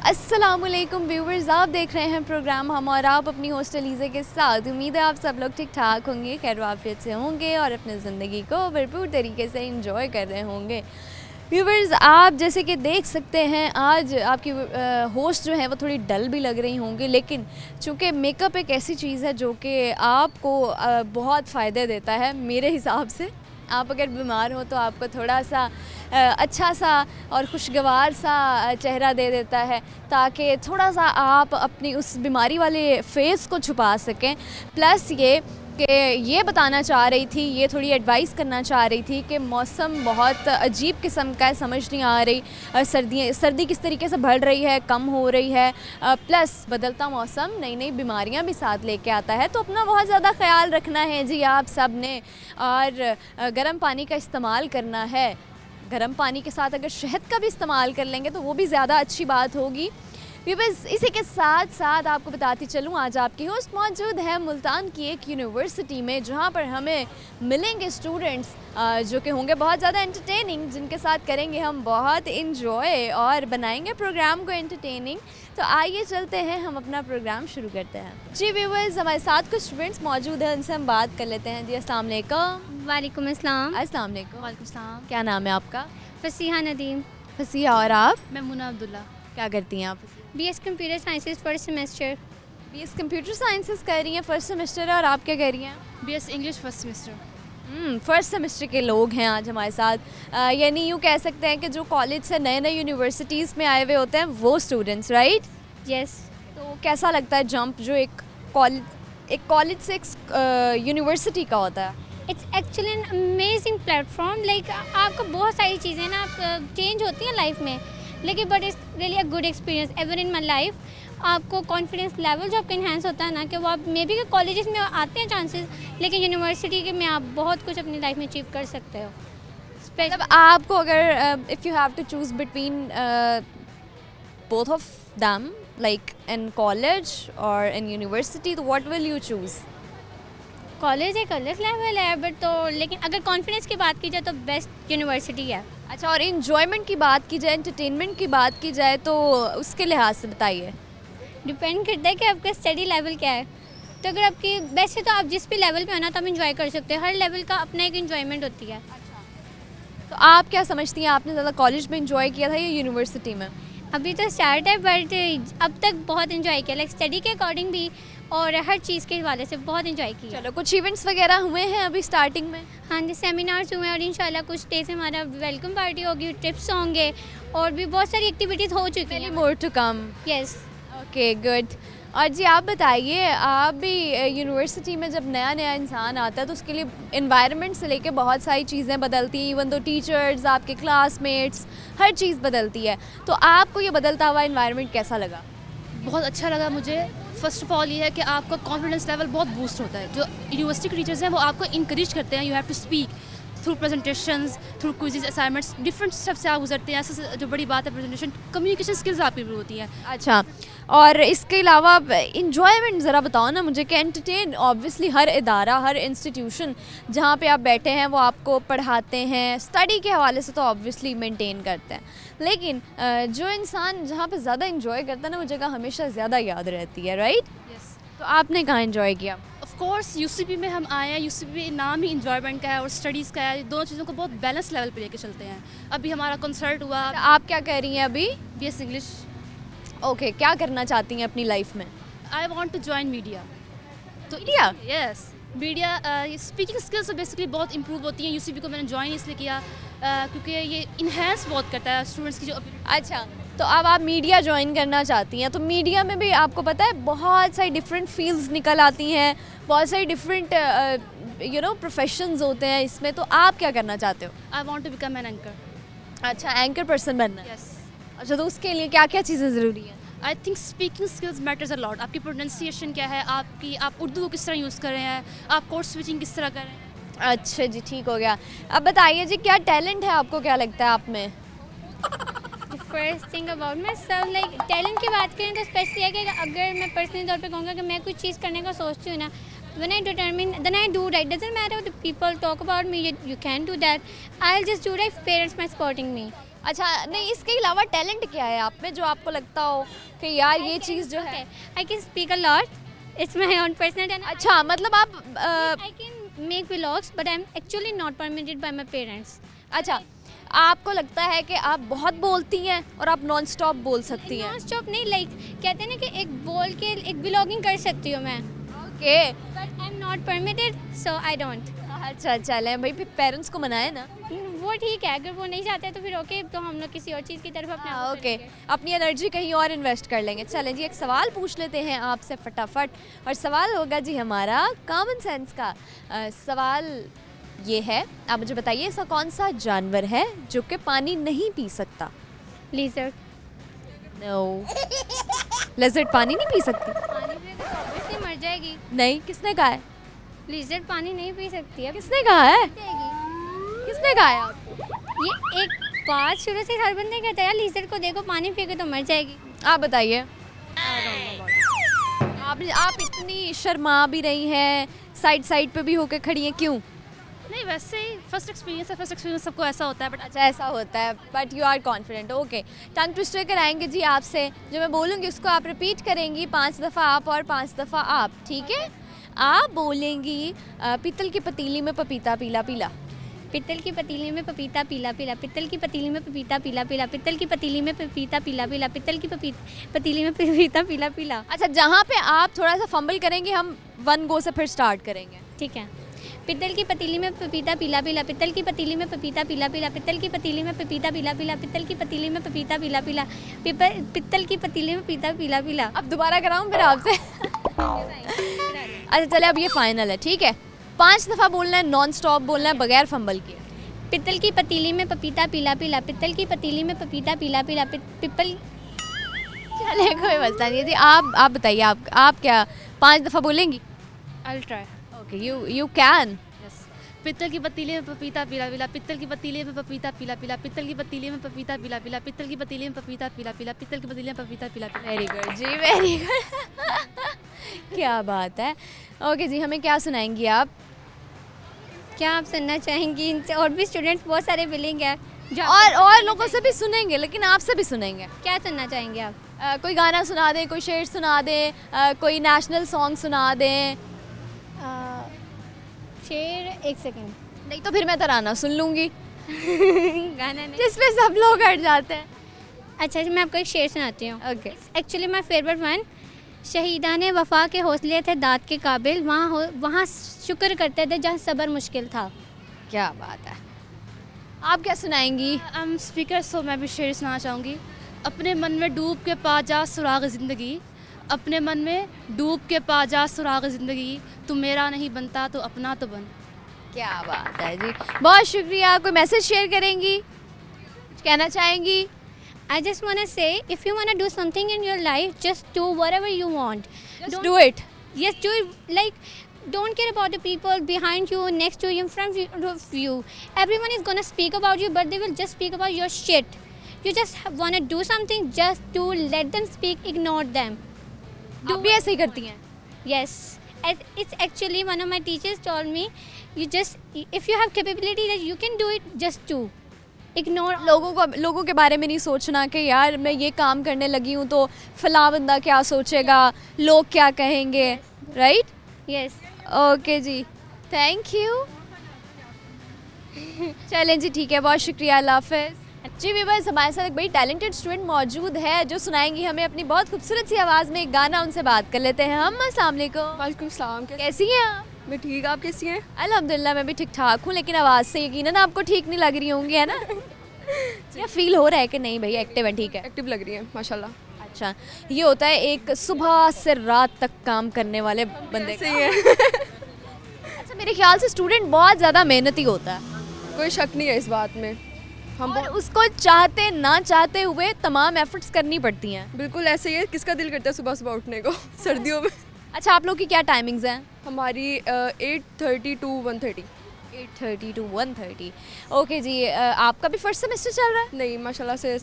अस्सलामुअलैकुम व्यूवर्स, आप देख रहे हैं प्रोग्राम हम और आप अपनी होस्ट अलीज़ा के साथ। उम्मीद है आप सब लोग ठीक ठाक होंगे, खैर वाफियत से होंगे और अपनी ज़िंदगी को भरपूर तरीके से इंजॉय कर रहे होंगे। व्यूवर्स, आप जैसे कि देख सकते हैं आज आपकी होस्ट जो है वो थोड़ी डल भी लग रही होंगी, लेकिन चूँकि मेकअप एक ऐसी चीज़ है जो कि आपको बहुत फ़ायदे देता है। मेरे हिसाब से आप अगर बीमार हो तो आपको थोड़ा सा अच्छा सा और खुशगवार सा चेहरा दे देता है, ताकि थोड़ा सा आप अपनी उस बीमारी वाले फेस को छुपा सकें। प्लस ये बताना चाह रही थी, ये थोड़ी एडवाइस करना चाह रही थी कि मौसम बहुत अजीब किस्म का है, समझ नहीं आ रही सर्दी किस तरीके से बढ़ रही है, कम हो रही है। प्लस बदलता मौसम नई नई बीमारियां भी साथ लेके आता है, तो अपना बहुत ज़्यादा ख्याल रखना है जी आप सब ने। और गर्म पानी का इस्तेमाल करना है। गर्म पानी के साथ अगर शहद का भी इस्तेमाल कर लेंगे तो वो भी ज़्यादा अच्छी बात होगी। बस इसी के साथ साथ आपको बताती चलूँ, आज आपकी होस्ट मौजूद है मुल्तान की एक यूनिवर्सिटी में, जहाँ पर हमें मिलेंगे स्टूडेंट्स जो कि होंगे बहुत ज़्यादा एंटरटेनिंग, जिनके साथ करेंगे हम बहुत इंजॉय और बनाएंगे प्रोग्राम को एंटरटेनिंग। तो आइए चलते हैं, हम अपना प्रोग्राम शुरू करते हैं। जी व्यूअर्स, हमारे साथ कुछ स्टूडेंट्स मौजूद हैं, उनसे हम बात कर लेते हैं। जी अस्सलाम वालेकुम। वालेकुम अस्सलाम। अस्सलाम वालेकुम। वालेकुम सलाम। क्या नाम है आपका? फसीहा नदीम। फसीहा। और आप? मैं मुना अब्दुल्ला। क्या करती हैं आप? BS computer sciences first semester. BS computer sciences कर रही हैं, फर्स्ट सेमेस्टर है। और आप क्या कर रही हैं? BS English first semester. First semester के लोग हैं आज हमारे साथ। यानी यूँ कह सकते हैं कि जो कॉलेज से नए नए यूनिवर्सिटीज़ में आए हुए होते हैं वो स्टूडेंट्स, राइट? यस। तो कैसा लगता है जंप जो एक कॉलेज से एक यूनिवर्सिटी का होता है? It's actually an amazing platform. Like आपको बहुत सारी चीज़ें ना चेंज होती हैं लाइफ में, लेकिन but it's really a good experience ever in my life. आपको कॉन्फिडेंस लेवल जो आपका इन्हेंस होता है ना, कि वो आप मे बी के कॉलेजेस में आते हैं चांसेस, लेकिन यूनिवर्सिटी के में आप बहुत कुछ अपनी लाइफ में अचीव कर सकते हो। मतलब आपको अगर if you have to choose between both of them, like in college और इन यूनिवर्सिटी, तो what will you choose? College एक अलग लेवल है, बट तो लेकिन अगर कॉन्फिडेंस की बात की जाए तो बेस्ट यूनिवर्सिटी है। अच्छा, और इन्जॉयमेंट की बात की जाए, एंटरटेनमेंट की बात की जाए, तो उसके लिहाज से बताइए। डिपेंड करता है कि आपका स्टडी लेवल क्या है। तो अगर आपकी वैसे तो आप जिस भी लेवल पे हो ना, तो आप इंजॉय कर सकते हैं। हर लेवल का अपना एक इंजॉयमेंट होती है। तो आप क्या समझती हैं, आपने ज़्यादा कॉलेज में इंजॉय किया था या यूनिवर्सिटी में? अभी तो स्टार्ट है, बट अब तक बहुत इंजॉय किया, लाइक स्टडी के अकॉर्डिंग भी और हर चीज़ के हवाले से बहुत इंजॉय किया। चलो, कुछ इवेंट्स वगैरह हुए हैं अभी स्टार्टिंग में? हाँ जी, सेमिनार्स हुए हैं और इंशाल्लाह कुछ डेज हमारा वेलकम पार्टी होगी, ट्रिप्स होंगे और भी बहुत सारी एक्टिविटीज़ हो चुकी हैं। More to come. Yes. Okay, good. और जी आप बताइए, आप भी यूनिवर्सिटी में जब नया नया इंसान आता है तो उसके लिए एनवायरनमेंट से लेके बहुत सारी चीज़ें बदलती हैं, इवन तो टीचर्स, आपके क्लासमेट्स, हर चीज़ बदलती है। तो आपको ये बदलता हुआ एनवायरनमेंट कैसा लगा? बहुत अच्छा लगा मुझे। फर्स्ट ऑफ ऑल ये है कि आपका कॉन्फिडेंस लेवल बहुत बूस्ट होता है। जो यूनिवर्सिटी के टीचर्स हैं वो आपको इंकरेज करते हैं, you have to speak through presentations, through quizzes, assignments, different step से आप गुजरते हैं। ऐसे जो बड़ी बात है प्रेजेंटेशन, कम्युनिकेशन स्किल्स आपकी भी होती हैं। अच्छा, और इसके अलावा इंजॉयमेंट ज़रा बताओ ना मुझे कि एंटरटेन, ऑब्वियसली हर इदारा, हर इंस्टीट्यूशन जहाँ पे आप बैठे हैं वो आपको पढ़ाते हैं, स्टडी के हवाले से तो ऑब्वियसली मेंटेन करते हैं, लेकिन जो इंसान जहाँ पे ज़्यादा इंजॉय करता है ना, वो जगह हमेशा ज़्यादा याद रहती है, राइट? यस। तो आपने कहाँ इंजॉय किया? ऑफ कोर्स यूसीपी में हम आए हैं। यूसीपी नाम ही इंजॉयमेंट का है और स्टडीज़ का है। दोनों चीज़ों को बहुत बैलेंस लेवल पे लेके चलते हैं। अभी हमारा कंसर्ट हुआ। आप क्या कर रही हैं अभी? BS English. ओके, क्या करना चाहती हैं अपनी लाइफ में? I want to join media. तो media? Yes, media speaking skills basically बहुत इंप्रूव होती हैं। यूसीपी को मैंने ज्वाइन इसलिए किया क्योंकि ये इन्हेंस बहुत करता है स्टूडेंट्स की जो। अच्छा, तो अब आप मीडिया ज्वाइन करना चाहती हैं, तो मीडिया में भी आपको पता है बहुत सारी डिफरेंट फील्ड्स निकल आती हैं, बहुत सारी डिफरेंट प्रोफेशंस होते हैं इसमें, तो आप क्या करना चाहते हो? I want to become an anchor. अच्छा, एंकर पर्सन बनना है। यस। अच्छा, तो उसके लिए क्या क्या चीज़ें ज़रूरी हैं? I think speaking skills matters a lot. आपकी प्रोनाउंसिएशन क्या है, आप उर्दू को किस तरह यूज़ कर रहे हैं, आप कोड स्विचिंग किस तरह कर रहे हैं। अच्छा जी, ठीक हो गया। अब बताइए जी, क्या टैलेंट है आपको, क्या लगता है आप में? First thing about my self, like talent की बात करें तो स्पेशली है कि अगर मैं पर्सनली तौर पे कहूँगा कि मैं कुछ चीज़ करने का सोचती हूँ ना, when I determine, then I do right. Doesn't matter what the people talk about me, you can do that. I'll just do right if parents my supporting me. अच्छा, नहीं इसके अलावा टैलेंट क्या है आप में जो आपको लगता हो कि यार ये चीज़ जो है? I can speak a lot, it's my own personal and अच्छा, मतलब आप I can make vlogs but I am actually not permitted by my parents. अच्छा, आपको लगता है कि आप बहुत बोलती हैं और आप नॉन स्टॉप बोल सकती हैं? नॉन स्टॉप नहीं, लाइक कहते हैं ना कि एक बोल के एक व्लॉगिंग कर सकती हूँ मैं, okay, but I am not permitted so I don't. अच्छा चलें भाई, फिर पेरेंट्स को मनाए ना। वो ठीक है, अगर वो नहीं चाहते तो फिर ओके, तो हम लोग किसी और चीज़ की तरफ अपने आप को ओके, करेंगे। अपनी एनर्जी कहीं और इन्वेस्ट कर लेंगे। चलें जी, एक सवाल पूछ लेते हैं आपसे फटाफट, और सवाल होगा जी हमारा कॉमन सेंस का। सवाल ये है, आप मुझे बताइए ऐसा कौन सा जानवर है जो कि पानी नहीं पी सकता? लीजर्ड। नो, लेजर्ड पानी नहीं पी सकती? पानी पिएगा तो ऑब्वियसली मर जाएगी। नहीं, किसने कहा है? लीजर्ड पानी नहीं पी सकती है, किसने कहा है? जाएगी। किसने कहा है आपको? ये एक बात शुरू से हर बंदे कहता है, लीजर्ड को देखो पानी पिएगा तो मर जाएगी। आप बताइए। आप इतनी शर्मा भी रही हैं, साइड पे भी होके खड़ी हैं, क्यों? नहीं, वैसे ही फर्स्ट एक्सपीरियंस सबको ऐसा होता है, बट अच्छा, ऐसा होता है, but you are confident. Okay, tongue twister कराएंगे जी आपसे। जो मैं बोलूँगी उसको आप रिपीट करेंगी, 5 दफ़ा आप और 5 दफ़ा आप, ठीक है? आप बोलेंगी पीतल की पतीली में पपीता पीला पीला। पित्तल की पतीली में पपीता पीला पीला, पित्तल की पतीली में पपीता पीला पीला, पित्तल की पतीली में पपीता पीला पीला, पित्तल की पतीली में पपीता पीला पीला। अच्छा, जहाँ पे आप थोड़ा सा फंबल करेंगे हम 1 गो से फिर स्टार्ट करेंगे। ठीक है। पित्तल की पतीली में पपीता पीला पीला, पित्तल की पतीली में पपीता पीला पीला, पित्तल की पतीली में पपीता पीला पीला, पित्तल की पतीली में पपीता पीला पीला, पित्तल की पतीली में पपीता पीला पीला। अब दोबारा कराऊँ फिर आपसे? अच्छा चले, अब ये फाइनल है, ठीक है? 5 दफ़ा बोलना है, नॉन स्टॉप बोलना है, बगैर फंबल किए। पित्तल की पतीली में पपीता पीला पीला, पित्तल की पतीली में पपीता पीला पीला, पिप्पल। चले, कोई मसला नहीं है जी। आप बताइए, आप क्या 5 दफ़ा बोलेंगी? I will try. Okay, you can. पित्तल की पतीली में पपीता पीला पीला, पित्तल की पतीली में पपीता पीला पीला, पित्तल की पतीली में पपीता पीला पीला, पित्तल की पतीली में पपीता पीला पीला, पित्तल की पतीली में पपीता पीला पीला। वेरी गुड जी, वेरी गुड। क्या बात है। ओके जी, हमें क्या सुनाएंगी आप? क्या आप सुनना चाहेंगी? इनसे और भी स्टूडेंट्स बहुत सारे मिलेंगे जो और लोगों से भी सुनेंगे, लेकिन आपसे भी सुनेंगे। क्या सुनना चाहेंगे आप? कोई गाना सुना दें, कोई शेर सुना दें, कोई नेशनल सॉन्ग सुना दें। शेर, एक सेकंड। नहीं तो फिर मैं तराना सुन लूँगी गाना नहीं। जिसमें सब लोग हट जाते हैं। अच्छा, मैं आपको एक शेर सुनाती हूँ। Okay, actually my favourite one. Shahida ने वफा के हौसले थे दाद के काबिल, वहाँ शुक्र करते थे जहाँ सब्र मुश्किल था। क्या बात है। आप क्या सुनाएंगी? आई एम स्पीकर, सो मैं भी शेर सुनाना चाहूँगी। अपने मन में डूब के पा जा सुराग ज़िंदगी, अपने मन में डूब के पा जा सुराग ज़िंदगी, तू मेरा नहीं बनता तो अपना तो बन। क्या बात है जी, बहुत शुक्रिया। कोई मैसेज शेयर करेंगी, कुछ कहना चाहेंगी? I just wanna say, if you wanna do something in your life, just do whatever you want. Just do it. Yes, do it. Like, don't care about the people behind you, next to you, in front of you. Everyone is gonna speak about you, but they will just speak about your shit. You just wanna do something, just do. Let them speak. Ignore them. आप भी ऐसे ही करती हैं? Yes. It's actually one of my teachers told me, you just, if you have capability that you can do it, just do. Ignore लोगों के बारे में नहीं सोचना कि यार मैं ये काम करने लगी हूँ तो फला बंदा क्या सोचेगा, लोग क्या कहेंगे, राइट? यस। ओके जी, थैंक यू। चलें जी, ठीक है, बहुत शुक्रिया, अल्लाह हाफ़िज़। जी वीवर्स, हमारे साथ एक बड़ी टैलेंटेड स्टूडेंट मौजूद है जो सुनाएंगी हमें अपनी बहुत खूबसूरत सी आवाज़ में एक गाना। उनसे बात कर लेते हैं हम। अस्सलाम वालेकुम। वालेकुम सलाम। कैसी हैं आप? मैं ठीक, आप कैसी हैं? अल्हम्दुलिल्लाह, मैं भी ठीक ठाक हूँ, लेकिन आवाज़ से यकीनन आपको ठीक नहीं लग रही होंगी, है ना? या फील हो रहा है कि नहीं भाई एक्टिव है? ठीक है, एक्टिव लग रही है माशाल्लाह। अच्छा, ये होता है एक सुबह से रात तक काम करने वाले बंदे का। सही है। अच्छा, मेरे ख्याल से स्टूडेंट बहुत ज़्यादा मेहनती होता है। कोई शक नहीं है इस बात में। हम और उसको चाहते ना चाहते हुए तमाम एफर्ट्स करनी पड़ती हैं। बिल्कुल ऐसे ही है। किसका दिल करता है सुबह सुबह उठने को सर्दियों में? अच्छा, आप लोग की क्या टाइमिंग्स हैं? हमारी 8:30 to 1:30। 8:30 to 1:30। ओके जी, आपका भी फर्स्ट सेमेस्टर चल रहा है? नहीं, माशाल्लाह से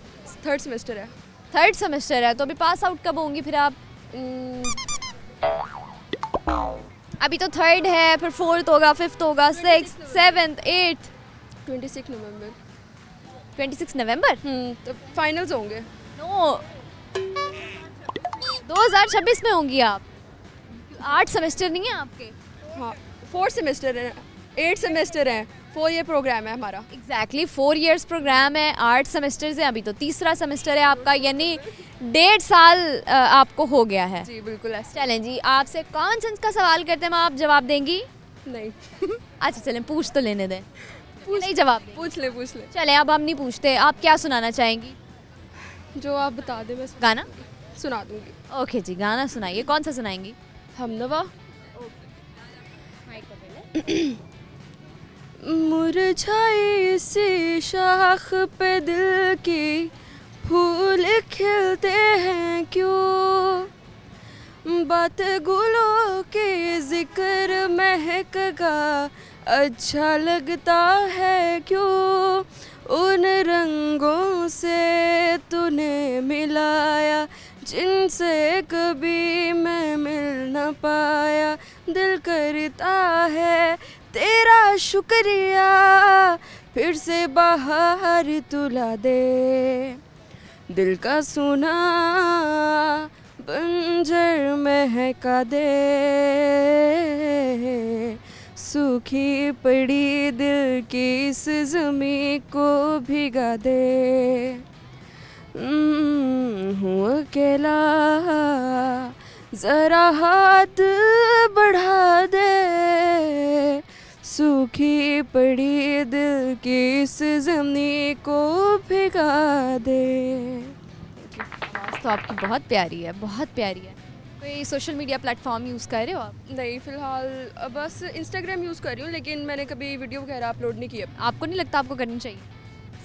3rd सेमेस्टर है। 3rd सेमेस्टर है, तो अभी पास आउट कब होंगी फिर आप? अभी तो 3rd है, फिर 4th होगा, 5th होगा, 6th, 7th, 8th। 26 नवंबर। 26 नवंबर। तो फाइनल्स होंगे। नो, 2026 में होंगी आप। 8 सेमेस्टर नहीं है आपके? हाँ, 4 सेमेस्टर हैं, 8 सेमेस्टर हैं, 4 ईयर प्रोग्राम है हमारा। एग्जैक्टली 4 इयर्स प्रोग्राम है, 8 सेमेस्टर्स हैं, अभी तो तीसरा सेमेस्टर है आपका, यानी 1.5 साल आपको हो गया है। जी बिल्कुल ऐसा। चलें जी, आपसे कॉमन सेंस का सवाल करते हैं, आप जवाब देंगी? नहीं अच्छा चलें, पूछ तो लेने दें। नहीं जवाब दें। पूछ ले। चलें, अब हम नहीं पूछते, आप क्या सुनाना चाहेंगी? जो आप बता दे बस गाना? सुना दूंगी। ओके जी, गाना सुनाइए, कौन सा सुनाएंगी? हमनवा। मुरझाई सी शाख पे दिल की फूल खिलते हैं क्यों, बात गुलों के जिक्र महक का अच्छा लगता है क्यों, उन रंगों से तूने मिलाया जिनसे कभी मैं मिल न पाया, दिल करता है तेरा शुक्रिया फिर से बाहर तुला दे, दिल का सुना बंजर महका दे, सूखी पड़ी दिल की इस ज़मीं को भिगा दे, हूँ अकेला ज़रा हाथ बढ़ा दे, सूखी पड़ी दिल की इस ज़मीं को भिगा दे। आवाज़ तो आपकी बहुत प्यारी है, बहुत प्यारी है। कोई सोशल मीडिया प्लेटफॉर्म यूज़ कर रहे हो आप? नहीं, फ़िलहाल बस इंस्टाग्राम यूज़ कर रही हूँ, लेकिन मैंने कभी वीडियो वगैरह अपलोड नहीं किया। आपको नहीं लगता आपको करनी चाहिए?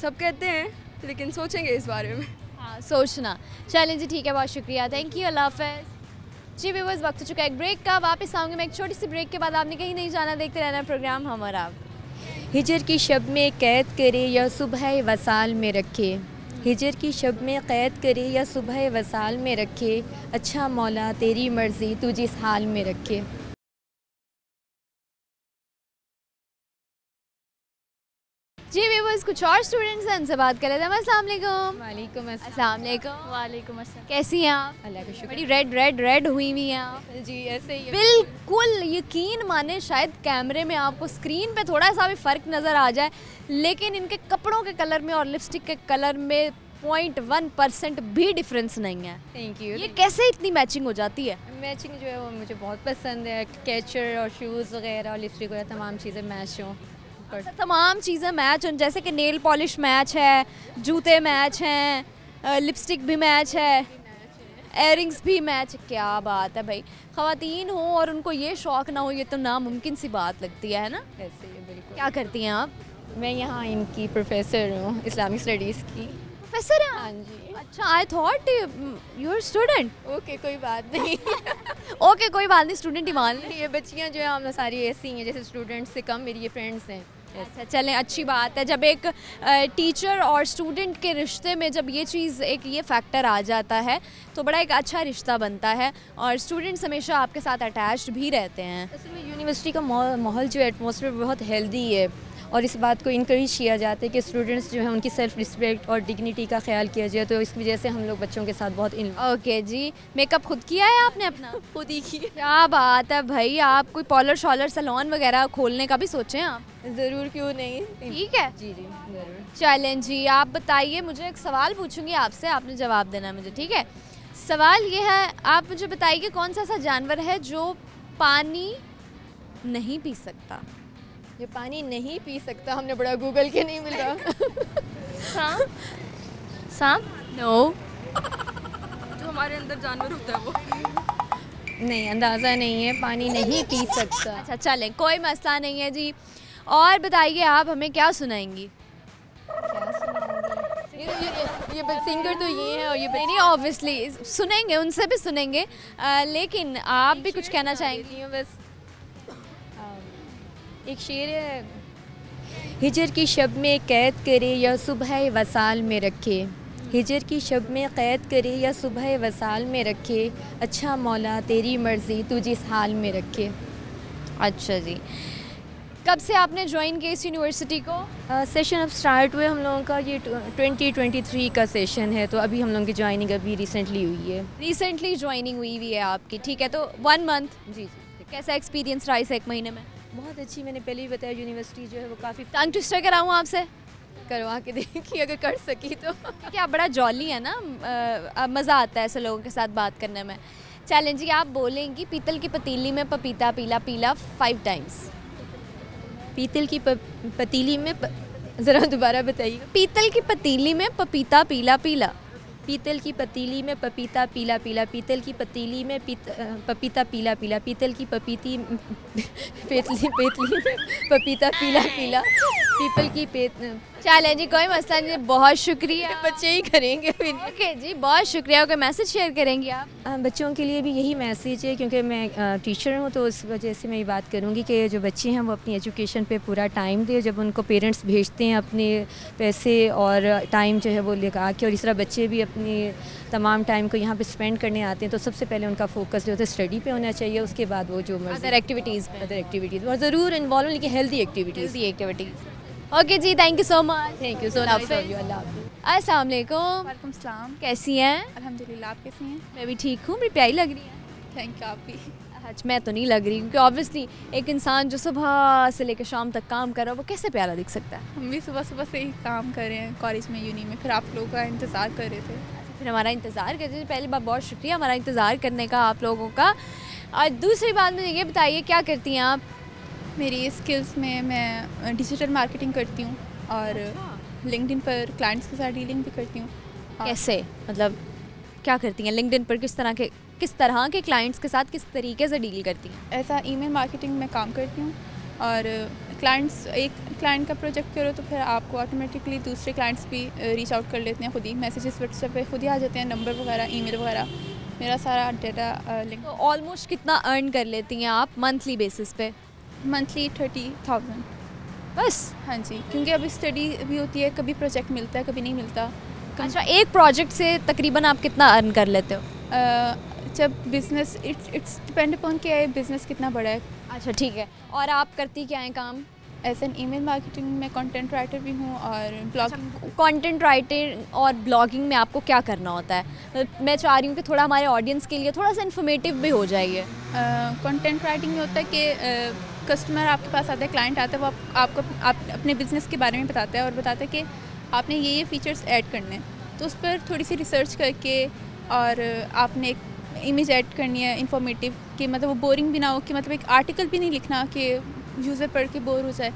सब कहते हैं, लेकिन सोचेंगे इस बारे में। हाँ, सोचना। चलें जी, ठीक है, बहुत शुक्रिया, थैंक यू, अल्लाह हाफ़िज़। जी व्यूअर्स, वक्त हो चुका है एक ब्रेक का, वापस आऊँगी मैं एक छोटी सी ब्रेक के बाद। आपने कहीं नहीं जाना, देखते रहना प्रोग्राम हम और आप। हिजर की शब में कैद करे या सुबह वसाल में रखे, हिजर की शब में कैद करे या सुबह वसाल में रखे, अच्छा मौला तेरी मर्ज़ी तू जिस हाल में रखे। जी व्यूअर्स, कुछ और स्टूडेंट्स हैं, उनसे बात कर लेते हैं। अस्सलाम वालेकुम। वालेकुम अस्सलाम वालेकुम। वालेकुम अस्सलाम। कैसी हैं आप? अल्लाह का शुक्र। बड़ी रेड हुई हुई हैं आप। जी ऐसे ही बिल्कुल यकीन माने, शायद कैमरे में आपको स्क्रीन पे थोड़ा सा भी फ़र्क नज़र आ जाए, लेकिन इनके कपड़ों के कलर में और लिपस्टिक के कलर में 0.1% भी डिफरेंस नहीं है। Thank you. ये कैसे इतनी मैचिंग हो जाती है? मैचिंग जो है वो मुझे बहुत पसंद है, कैचर और शूज़ वगैरह और लिपस्टिक वगैरह तमाम चीज़ें मैच हों। तमाम चीज़ें मैच हों, जैसे कि नेल पॉलिश मैच है, जूते मैच हैं, लिपस्टिक भी मैच है, एयरिंग्स भी मैच। क्या बात है भाई, ख़वातीन हो और उनको ये शौक़ ना हो, ये तो नामुमकिन सी बात लगती है ना? ऐसे ही बिल्कुल। क्या करती हैं आप? मैं यहाँ इनकी प्रोफेसर हूँ, इस्लामिक स्टडीज़ की। प्रोफेसर हैं? हाँ जी। अच्छा, I thought you're student. Okay कोई बात नहीं। ओके कोई बात नहीं, स्टूडेंट ही मान ली। ये बच्चियाँ जो है हम सारी ऐसी हैं, जैसे स्टूडेंट्स से कम मेरी ये फ्रेंड्स हैं। अच्छा चलें, अच्छी बात है। जब एक टीचर और स्टूडेंट के रिश्ते में जब ये चीज़, एक ये फैक्टर आ जाता है, तो बड़ा एक अच्छा रिश्ता बनता है और स्टूडेंट्स हमेशा आपके साथ अटैच्ड भी रहते हैं। असल में यूनिवर्सिटी का माहौल जो एटमॉस्फेयर बहुत हेल्दी है और इस बात को इनक्रेज किया जाता है कि स्टूडेंट्स जो हैं उनकी सेल्फ रिस्पेक्ट और डिग्निटी का ख्याल किया जाए, तो इस वजह से हम लोग बच्चों के साथ बहुत ओके जी, मेकअप खुद किया है आपने अपना? खुद ही किया। क्या बात है भाई, आप कोई पार्लर शॉलर सैलून वगैरह खोलने का भी सोचें आप? ज़रूर, क्यों नहीं। ठीक है जी जी ज़रूर। चलें जी, आप बताइए, मुझे एक सवाल पूछूंगी आपसे, आपने जवाब देना है मुझे, ठीक है? सवाल ये है, आप मुझे बताइए कौन सा ऐसा जानवर है जो पानी नहीं पी सकता? जो पानी नहीं पी सकता, हमने बड़ा गूगल के नहीं मिल रहा। सांप। सांप? नो। जो हमारे अंदर जानवर होता है वो। नहीं, अंदाज़ा नहीं है, पानी नहीं पी सकता। अच्छा चलें, कोई मसला नहीं है जी। और बताइए, आप हमें क्या सुनाएंगी? ये सिंगर तो ये है और ये नहीं ऑब्वियसली सुनेंगे, उनसे भी सुनेंगे, लेकिन आप भी कुछ कहना चाहेंगी? बस एक शेर है, हिजर की शब में कैद करे या सुबह वसाल में रखे, हिजर की शब में कैद करे या सुबह वसाल में रखे, अच्छा मौला तेरी मर्ज़ी तू जिस हाल में रखे। अच्छा जी, कब से आपने ज्वाइन किया इस यूनिवर्सिटी को? सेशन अब स्टार्ट हुए हम लोगों का, ये 2023 का सेशन है, तो अभी हम लोगों की ज्वाइनिंग अभी रिसेंटली हुई है। रिसेंटली ज्वाइनिंग हुई है आपकी, ठीक है। तो 1 मंथ, जी जी, कैसा एक्सपीरियंस रहा इस 1 महीने में? बहुत अच्छी। मैंने पहले ही बताया यूनिवर्सिटी जो है वो काफ़ी टंग ट्विस्टर कराऊँ आपसे? करवा के देखी अगर कर सकी तो। कि आप बड़ा जॉली है ना, मज़ा आता है ऐसे लोगों के साथ बात करने में। चैलेंज जी, आप बोलेंगी पीतल की पतीली में पपीता पीला पीला 5 टाइम्स। पीतल की पतीली में ज़रा दोबारा बताइए। पीतल की पतीली में पपीता पीला पीला। पीतल की पतीली में पपीता पीला पीला, पीतल की पतीली में पपीता पीला पीला, पीतल की पेतली में पपीता पीला पीला, पीपल की चैलेंज जी, कोई मसला नहीं, बहुत शुक्रिया। बच्चे ही करेंगे फिर। ओके जी, बहुत शुक्रिया। कोई मैसेज शेयर करेंगी आप? बच्चों के लिए भी यही मैसेज है, क्योंकि मैं टीचर हूँ तो उस वजह से मैं ये बात करूँगी कि जो बच्चे हैं वो अपनी एजुकेशन पे पूरा टाइम दें। जब उनको पेरेंट्स भेजते हैं अपने पैसे और टाइम जो है वो लगा के, और इस तरह बच्चे भी अपनी तमाम टाइम को यहाँ पे स्पेंड करने आते हैं, तो सबसे पहले उनका फोकस जो होता है स्टडी पे होना चाहिए। उसके बाद वो जो अदर एक्टिविटीज़ और ज़रूर इन्वॉल्व, लेकिन हेल्दी एक्टिविटीज़। ओके जी, thank you so much. Thank you so much for you. अल्लाह हाफ़िज़। अस्सलाम वालेकुम। वालेकुम सलाम। कैसी हैं? अल्हम्दुलिल्लाह, आप कैसी हैं? मैं भी ठीक हूँ, बड़ी प्यारी लग रही है। थैंक यू, आप भी। आज मैं तो नहीं लग रही, क्योंकि ऑब्वियसली एक इंसान जो सुबह से लेकर शाम तक काम कर रहा है वो कैसे प्यारा दिख सकता है। हम भी सुबह सुबह से ही काम कर रहे हैं कॉलेज में, यूनी में, फिर आप लोगों का इंतज़ार कर रहे थे। फिर हमारा इंतज़ार करते थे। पहली बात बहुत शुक्रिया हमारा इंतज़ार करने का आप लोगों का। और दूसरी बात मुझे ये बताइए, क्या करती हैं आप? मेरी स्किल्स में मैं डिजिटल मार्केटिंग करती हूँ और लिंक्डइन पर क्लाइंट्स के साथ डीलिंग भी करती हूँ। कैसे, मतलब क्या करती हैं लिंक्डइन पर? किस तरह के क्लाइंट्स के साथ किस तरीके से डील करती हैं? ऐसा ईमेल मार्केटिंग में काम करती हूँ, और क्लाइंट्स, एक क्लाइंट का प्रोजेक्ट करो तो फिर आपको ऑटोमेटिकली दूसरे क्लाइंट्स भी रीच आउट कर लेते हैं खुद ही। मैसेजेस व्हाट्सएप पे खुद ही आ जाते हैं, नंबर वगैरह, ईमेल वगैरह, मेरा सारा डेटा लिंक। तो ऑलमोस्ट कितना अर्न कर लेती हैं आप मंथली बेसिस पे? मंथली 30,000 बस? हाँ जी, क्योंकि अभी स्टडी भी होती है, कभी प्रोजेक्ट मिलता है, कभी नहीं मिलता। अच्छा, एक प्रोजेक्ट से तकरीबन आप कितना अर्न कर लेते हो? जब बिज़नेस, इट्स डिपेंड अपॉन कि बिज़नेस कितना बड़ा है। अच्छा, ठीक है। और आप करती क्या है काम? एज एन ईमेल मार्केटिंग में कंटेंट राइटर भी हूँ और ब्लॉग। कंटेंट राइटिंग और ब्लॉगिंग में आपको क्या करना होता है? मैं चाह रही हूँ कि थोड़ा हमारे ऑडियंस के लिए थोड़ा सा इन्फॉर्मेटिव भी हो जाइए। कंटेंट राइटिंग में होता है कि कस्टमर आपके पास आता है, क्लाइंट आता है, वो आपको अपने बिज़नेस के बारे में बताता है और बताता है कि आपने ये फीचर्स ऐड करने हैं, तो उस पर थोड़ी सी रिसर्च करके और आपने एक इमेज ऐड करनी है इंफॉर्मेटिव, कि मतलब वो बोरिंग भी ना हो, कि मतलब एक आर्टिकल भी नहीं लिखना कि यूज़र पढ़ के बोर हो जाए।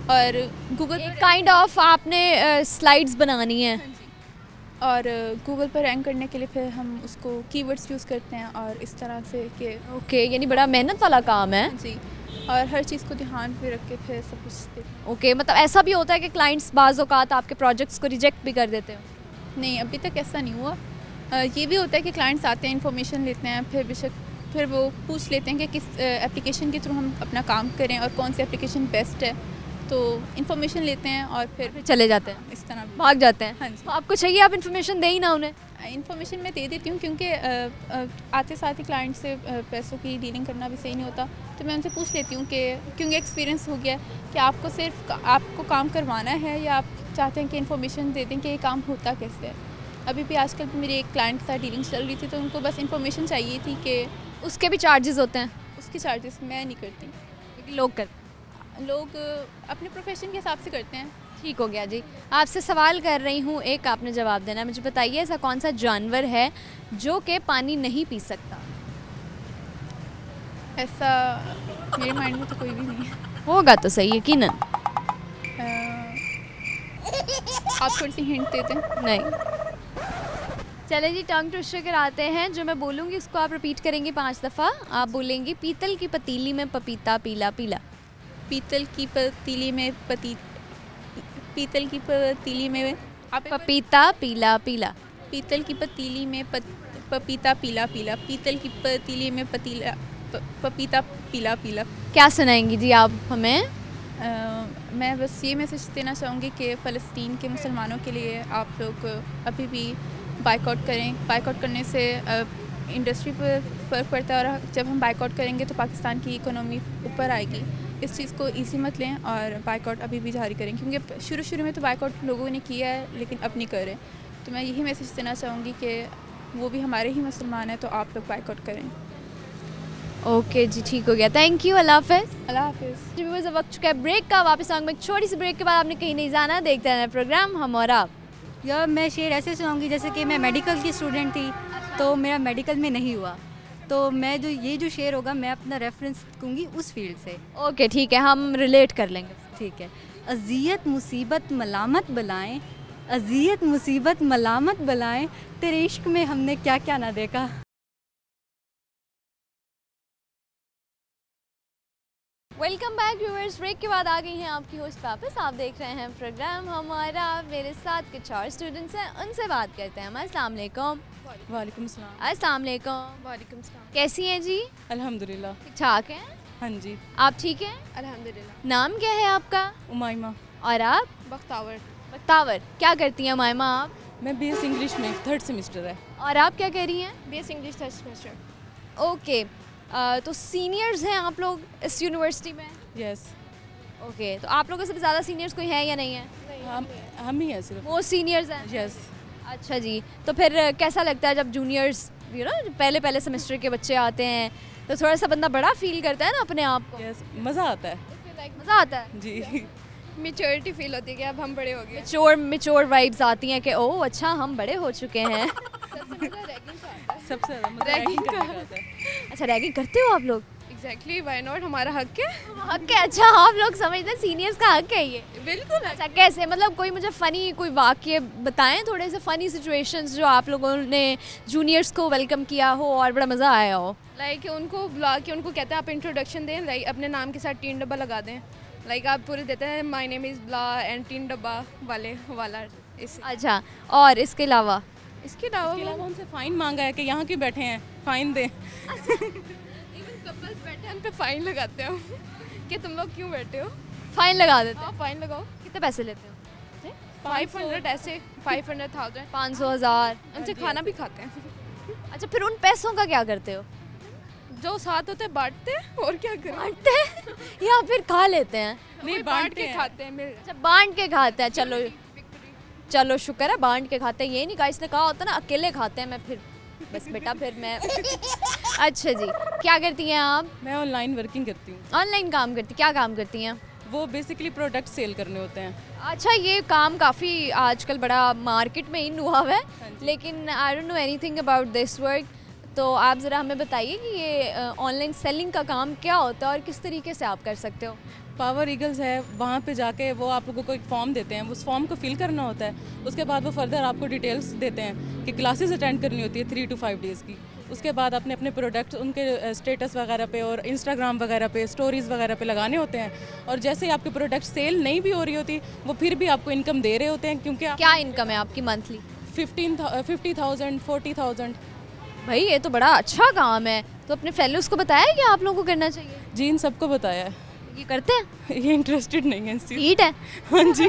और गूगल काइंड ऑफ आपने स्लाइड्स बनानी है। और गूगल पर रैंक करने के लिए फिर हम उसको कीवर्ड्स यूज़ करते हैं, और इस तरह से कि ओके, यानी बड़ा मेहनत वाला काम है जी, और हर चीज़ को ध्यान में रख के फिर सब कुछ देखते हैं। ओके, मतलब ऐसा भी होता है कि क्लाइंट्स बाज़ औक़ात आपके प्रोजेक्ट्स को रिजेक्ट भी कर देते हो? नहीं, अभी तक ऐसा नहीं हुआ। ये भी होता है कि क्लाइंट्स आते हैं, इन्फॉर्मेशन लेते हैं, फिर वो पूछ लेते हैं कि किस एप्लीकेशन के थ्रू हम अपना काम करें और कौन सी एप्लीकेशन बेस्ट है, तो इन्फॉर्मेशन लेते हैं और फिर चले जाते हैं, इस तरह भाग जाते हैं। हाँ जी, तो आपको चाहिए आप इन्फॉर्मेशन दें ही ना उन्हें? इन्फॉर्मेशन मैं दे देती हूँ, क्योंकि आते साथ ही क्लाइंट से पैसों की डीलिंग करना भी सही नहीं होता, तो मैं उनसे पूछ लेती हूँ कि क्योंकि एक्सपीरियंस हो गया कि आपको सिर्फ आपको काम करवाना है या आप चाहते हैं कि इन्फॉर्मेशन दे दें कि ये काम होता कैसे है। अभी भी आजकल मेरे एक क्लाइंट के साथ डीलिंग चल रही थी, तो उनको बस इन्फॉर्मेशन चाहिए थी कि उसके भी चार्जेस होते हैं? उसके चार्जेस मैं नहीं करती, क्योंकि लोग अपने प्रोफेशन के हिसाब से करते हैं। ठीक हो गया जी। आपसे सवाल कर रही हूँ, एक आपने जवाब देना है। मुझे बताइए, ऐसा कौन सा जानवर है जो कि पानी नहीं पी सकता? ऐसा मेरे माइंड में तो कोई भी नहीं है। होगा तो सही, यकीनन। आप थोड़ी सी हिंट देते हैं? नहीं। चले जी, टंग ट्विस्टर कराते हैं। जो मैं बोलूँगी उसको आप रिपीट करेंगी 5 दफ़ा। आप बोलेंगी पीतल की पतीली में पपीता पीला पीला। पीतल की पतीली में पीतल की पतीली में आप पपीता पीला पीला। पीतल की पतीली में पपीता पीला पीला। पीतल की पतीली में पपीता पीला पीला। क्या सुनाएंगी जी आप हमें? मैं बस ये मैसेज देना चाहूँगी कि फ़लस्तीन के मुसलमानों के लिए आप लोग अभी भी बाइकआउट करें। बाइकआउट करने से इंडस्ट्री पर फ़र्क पड़ता है, और जब हम बाइकआउट करेंगे तो पाकिस्तान की इकोनॉमी ऊपर आएगी। इस चीज़ को ईजी मत लें और बाइकआउट अभी भी जारी करें, क्योंकि शुरू में तो बाइकआउट लोगों ने किया है लेकिन अब नहीं कर रहे। तो मैं यही मैसेज देना चाहूँगी कि वो भी हमारे ही मुसलमान हैं, तो आप लोग बाइकआउट करें। ओके जी, ठीक हो गया, थैंक यू, अल्लाह हाफ़िज़। अल्लाह हाफिज़। जी व्यूअर्स, अब वक्त चुका है ब्रेक का, वापस आऊँगा एक छोटी सी ब्रेक के बाद। आपने कहीं नहीं जाना, देखते रहना प्रोग्राम हम और आप। यार मैं शेर ऐसे सुनाऊंगी जैसे कि मैं मेडिकल की स्टूडेंट थी, तो मेरा मेडिकल में नहीं हुआ, तो मैं जो शेर होगा मैं अपना रेफरेंस दूंगी उस फील्ड से। ओके ठीक है, हम रिलेट कर लेंगे। ठीक है। अज़ियत मुसीबत मलामत बलाएं, अज़ियत मुसीबत मलामत बलाएं, तेरे इश्क में हमने क्या क्या ना देखा। वेलकम बैक व्यूअर्स, ब्रेक के बाद आ गई हैं आपकी होस्ट वापस। आप देख रहे हैं प्रोग्राम हमारा। मेरे साथ कुछ और स्टूडेंट्स हैं, उनसे बात करते हैं हम। अस्सलाम वालेकुम। वालेकुम सलाम। अस्सलाम वालेकुम। वालेकुम सलाम। कैसी हैं जी? अल्हम्दुलिल्लाह। ठीक ठाक हैं? हाँ जी। आप ठीक हैं? अल्हम्दुलिल्लाह। नाम क्या है आपका? उमाइमा। और आप? बख्तावर। बख्तावर। क्या करती हैं उमाइमा आप? मैं बीएस इंग्लिश में 3rd सेमेस्टर है। और आप क्या कर रही हैं? BS English 3rd semester. Okay, तो सीनियर्स हैं आप लोग इस यूनिवर्सिटी में? यस। ओके, तो आप लोगों से ज़्यादा सीनियर्स कोई है या नहीं है? हम ही हैं सिर्फ। वो सीनियर्स हैं? यस। अच्छा जी, तो फिर कैसा लगता है जब जूनियर्स पहले सेमेस्टर के बच्चे आते हैं, तो थोड़ा सा बंदा बड़ा फील करता है ना अपने आप को? यस, मज़ा आता है। मज़ा आता है जी। मेच्योरिटी फील होती है कि अब हम बड़े हो गए। मेच्योर वाइब्स आती हैं कि ओह अच्छा हम बड़े हो चुके हैं। सबसे ज़्यादा मज़ा रैगिंग करने का आता है। अच्छा, रैगिंग करते हो आप लोग? एग्जैक्टली, व्हाई नॉट, हमारा हक है। हक है? अच्छा, आप लोग समझते हैं सीनियर्स का हक है ये? बिल्कुल। अच्छा, कैसे? मतलब कोई मुझे फ़नी कोई वाक़ये बताएं, थोड़े से फ़नी सिचुएशंस जो आप लोगों ने जूनियर्स को वेलकम किया हो और बड़ा मज़ा आया हो। लाइक उनको बुला के उनको कहते हैं आप इंट्रोडक्शन दें, लाइक अपने नाम के साथ 3 डब्बा लगा दें। लाइक आप पूरे देते हैं my name is blah and 3 डब्बा वाला इस। अच्छा, और इसके अलावा? इसके अलावा उनसे फ़ाइन मांगा है कि यहाँ क्यों बैठे हैं, फ़ाइन दें। कपल्स बैठे हैं उन पे फाइन लगाते हो कि तुम लोग क्यों बैठे हो। फ़ाइन लगा देते हाँ, हैं? फाइन लगाओ। कितने पैसे लेते हो? 500 ऐसे 500,000 500, 1000? उनसे खाना भी खाते हैं। अच्छा, फिर उन पैसों का क्या करते हो? जो साथ होते हैं बांटते हैं, और क्या करें। बांटते हैं या फिर खा लेते हैं? नहीं, बांट के खाते हैं। अच्छा, बांट के खाते हैं। चलो शुक्र है बांट के खाते हैं। ये नहीं कहा, इसने कहा होता ना अकेले खाते हैं, मैं फिर बस बेटा फिर मैं। अच्छा जी, क्या करती हैं आप? मैं ऑनलाइन वर्किंग करती हूँ। ऑनलाइन काम करती? क्या काम करती हैं? वो बेसिकली प्रोडक्ट सेल करने होते हैं। अच्छा, ये काम काफ़ी आजकल बड़ा मार्केट में इन हुआ है, लेकिन I don't know anything about this work. तो आप ज़रा हमें बताइए कि ये ऑनलाइन सेलिंग का काम क्या होता है और किस तरीके से आप कर सकते हो? पावर ईगल्स है, वहाँ पे जाके वो आप लोगों को एक फॉर्म देते हैं, उस फॉर्म को फिल करना होता है। उसके बाद वो फर्दर आपको डिटेल्स देते हैं कि क्लासेस अटेंड करनी होती है 3 to 5 डेज़ की। उसके बाद अपने अपने प्रोडक्ट्स उनके स्टेटस वगैरह पे और इंस्टाग्राम वगैरह पे स्टोरीज़ वगैरह पे लगाने होते हैं। और जैसे ही आपके प्रोडक्ट सेल नहीं भी हो रही होती, वो फिर भी आपको इनकम दे रहे होते हैं। क्योंकि क्या इनकम है आपकी मंथली? 50,000 40,000। भाई ये तो बड़ा अच्छा काम है। तो अपने फेलोज़ को बताया कि आप लोगों को करना चाहिए? जी, इन सबको बताया है। ये करते हैं? ये इंटरेस्टेड नहीं है इस हीट है? हाँ जी।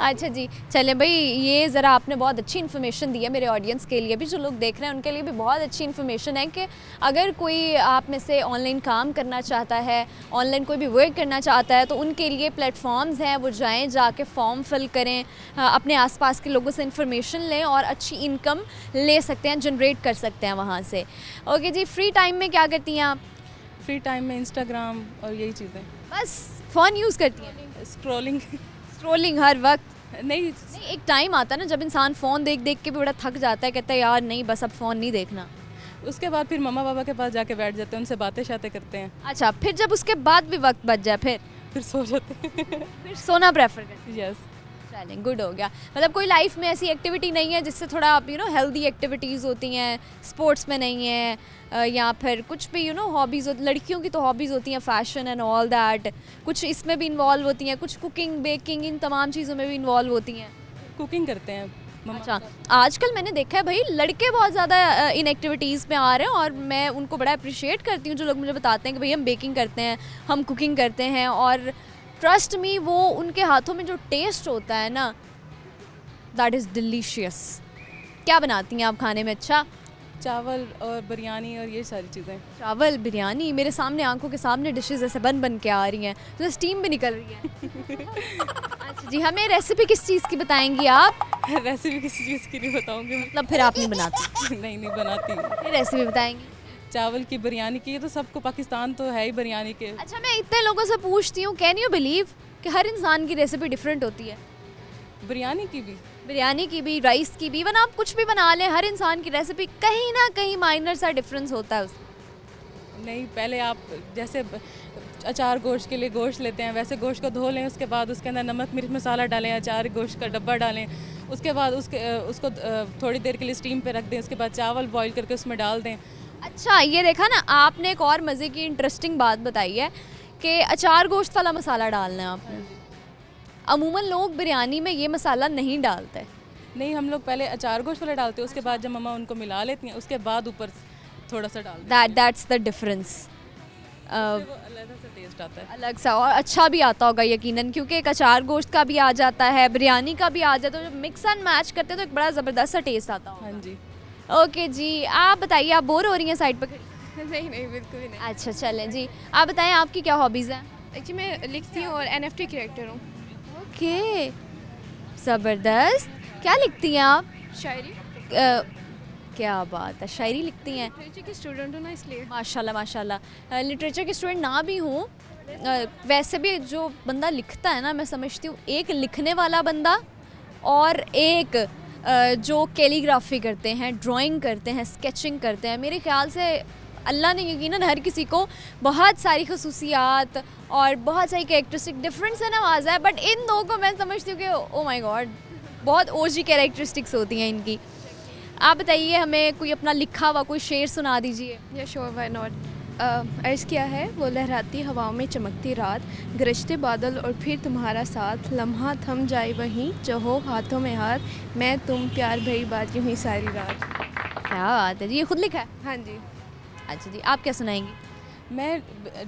अच्छा जी, चलें भाई, ये ज़रा आपने बहुत अच्छी इन्फॉर्मेशन दी है मेरे ऑडियंस के लिए भी, जो लोग देख रहे हैं उनके लिए भी बहुत अच्छी इन्फॉर्मेशन है कि अगर कोई आप में से ऑनलाइन काम करना चाहता है, ऑनलाइन कोई भी वर्क करना चाहता है, तो उनके लिए प्लेटफॉर्म्स हैं, वो जाएँ, जाके फॉर्म फिल करें, अपने आसपास के लोगों से इन्फॉर्मेशन लें और अच्छी इनकम ले सकते हैं, जनरेट कर सकते हैं वहाँ से। ओके जी, फ्री टाइम में क्या करती हैं आप? फ्री टाइम में इंस्टाग्राम और यही चीज़ें। बस फ़ोन यूज़ करती हैं? स्क्रॉलिंग हर वक्त नहीं, एक टाइम आता है ना जब इंसान फ़ोन देख देख के भी बड़ा थक जाता है, कहता है यार नहीं बस अब फ़ोन नहीं देखना। उसके बाद फिर मम्मा पापा के पास जाके बैठ जाते हैं, उनसे बातें शातें करते हैं। अच्छा, फिर जब उसके बाद भी वक्त बच जाए फिर सो जाते हैं। फिर सोना प्रेफर करते हैं? यस। चलें, गुड हो गया। मतलब कोई लाइफ में ऐसी एक्टिविटी नहीं है जिससे थोड़ा आप हेल्दी एक्टिविटीज़ होती हैं, स्पोर्ट्स में नहीं है, या फिर कुछ भी हॉबीज़ लड़कियों की तो हॉबीज़ होती हैं फैशन एंड ऑल दैट, कुछ इसमें भी इन्वॉल्व होती हैं, कुछ कुकिंग बेकिंग इन तमाम चीज़ों में भी इन्वॉल्व होती हैं? कुकिंग करते हैं। अच्छा, आजकल मैंने देखा है भाई लड़के बहुत ज़्यादा इन एक्टिविटीज़ में आ रहे हैं और मैं उनको बड़ा अप्रिशिएट करती हूँ जो लोग मुझे बताते हैं कि भाई हम बेकिंग करते हैं, हम कुकिंग करते हैं, और ट्रस्ट मी वो उनके हाथों में जो टेस्ट होता है ना, दैट इज़ डिलीशियस। क्या बनाती हैं आप खाने में? अच्छा, चावल और बिरयानी और ये सारी चीज़ें। चावल बिरयानी, मेरे सामने आंखों के सामने डिशेस ऐसे बन के आ रही हैं, तो स्टीम भी निकल रही है। अच्छा जी, हमें रेसिपी किस चीज़ की बताएंगी आप? रेसिपी किसी चीज़ की नहीं बताऊँगी। मतलब फिर आप नहीं बनाती? नहीं बनाती। फिर रेसिपी बताएंगी? चावल की, बिरयानी की, ये तो सबको, पाकिस्तान तो है ही बिरयानी के। अच्छा, मैं इतने लोगों से पूछती हूँ, कैन यू बिलीव कि हर इंसान की रेसिपी डिफरेंट होती है? बिरयानी की भी, बिरयानी की भी, राइस की भी, वरना आप कुछ भी बना लें, हर इंसान की रेसिपी कहीं ना कहीं माइनर सा डिफरेंस होता है उसमें। नहीं, पहले आप जैसे अचार गोश्त के लिए गोश्त लेते हैं, वैसे गोश्त को धो लें, उसके बाद उसके अंदर नमक मिर्च मसाला डालें, अचार गोश्त का डब्बा डालें, उसके बाद उसको थोड़ी देर के लिए स्टीम पे रख दें, उसके बाद चावल बॉईल करके उसमें डाल दें। अच्छा, ये देखा ना आपने, एक और मज़े की इंटरेस्टिंग बात बताई है कि अचार गोश्त वाला मसाला डालना है आपने। अमूमन लोग बिरयानी में ये मसाला नहीं डालते। नहीं, हम लोग पहले अचार गोश्त वाला डालते हैं, उसके बाद जब मम्मा उनको मिला लेती हैं, उसके बाद ऊपर थोड़ा सा डाल दैट्स द डिफरेंस। अलग सा टेस्ट आता है, अलग सा, और अच्छा भी आता होगा यकीनन, क्योंकि एक अचार गोश्त का भी आ जाता है, बिरयानी का भी आ जाता है, तो जब मिक्स एंड मैच करते हैं तो एक बड़ा ज़बरदस्त सा टेस्ट आता होगा। हाँ जी। ओके जी, आप बताइए, आप बोर हो रही हैं साइड पर खड़ी? नहीं बिल्कुल भी नहीं। अच्छा, चलें जी, आप बताएं आपकी क्या हॉबीज़ हैं? एक्चुअली मैं लिखती हूँ और NFT कैरेक्टर हूँ। ओके, ज़बरदस्त। क्या लिखती हैं आप? शायरी। क्या बात है, शायरी लिखती हैं? लिटरेचर की स्टूडेंट हूँ ना, इसलिए। माशाल्लाह माशाल्लाह। लिटरेचर की स्टूडेंट ना भी हूँ, वैसे भी जो बंदा लिखता है ना, मैं समझती हूँ एक लिखने वाला बंदा और एक जो कैलीग्राफी करते हैं, ड्राइंग करते हैं, स्केचिंग करते हैं, मेरे ख्याल से अल्लाह ने यकीनन हर किसी को बहुत सारी खसूसियात और बहुत सारी कैरेक्टरिस्टिक डिफरेंट से नवाजा है, बट इन दो को मैं समझती हूँ कि ओ माय गॉड, बहुत ओजी कैरेक्टरिस्टिक्स होती हैं इनकी। आप बताइए, हमें कोई अपना लिखा हुआ कोई शेर सुना दीजिए। या श्योर, व्हाई नॉट। अर्ज़ किया है, वो लहराती हवाओं में चमकती रात, गरजते बादल और फिर तुम्हारा साथ, लम्हा थम जाए वहीं चाहो हाथों में हाथ, मैं तुम प्यार भरी बात यूं ही सारी रात। क्या बात है जी, ये खुद लिखा है? हाँ जी। अच्छा जी, आप क्या सुनाएंगी? मैं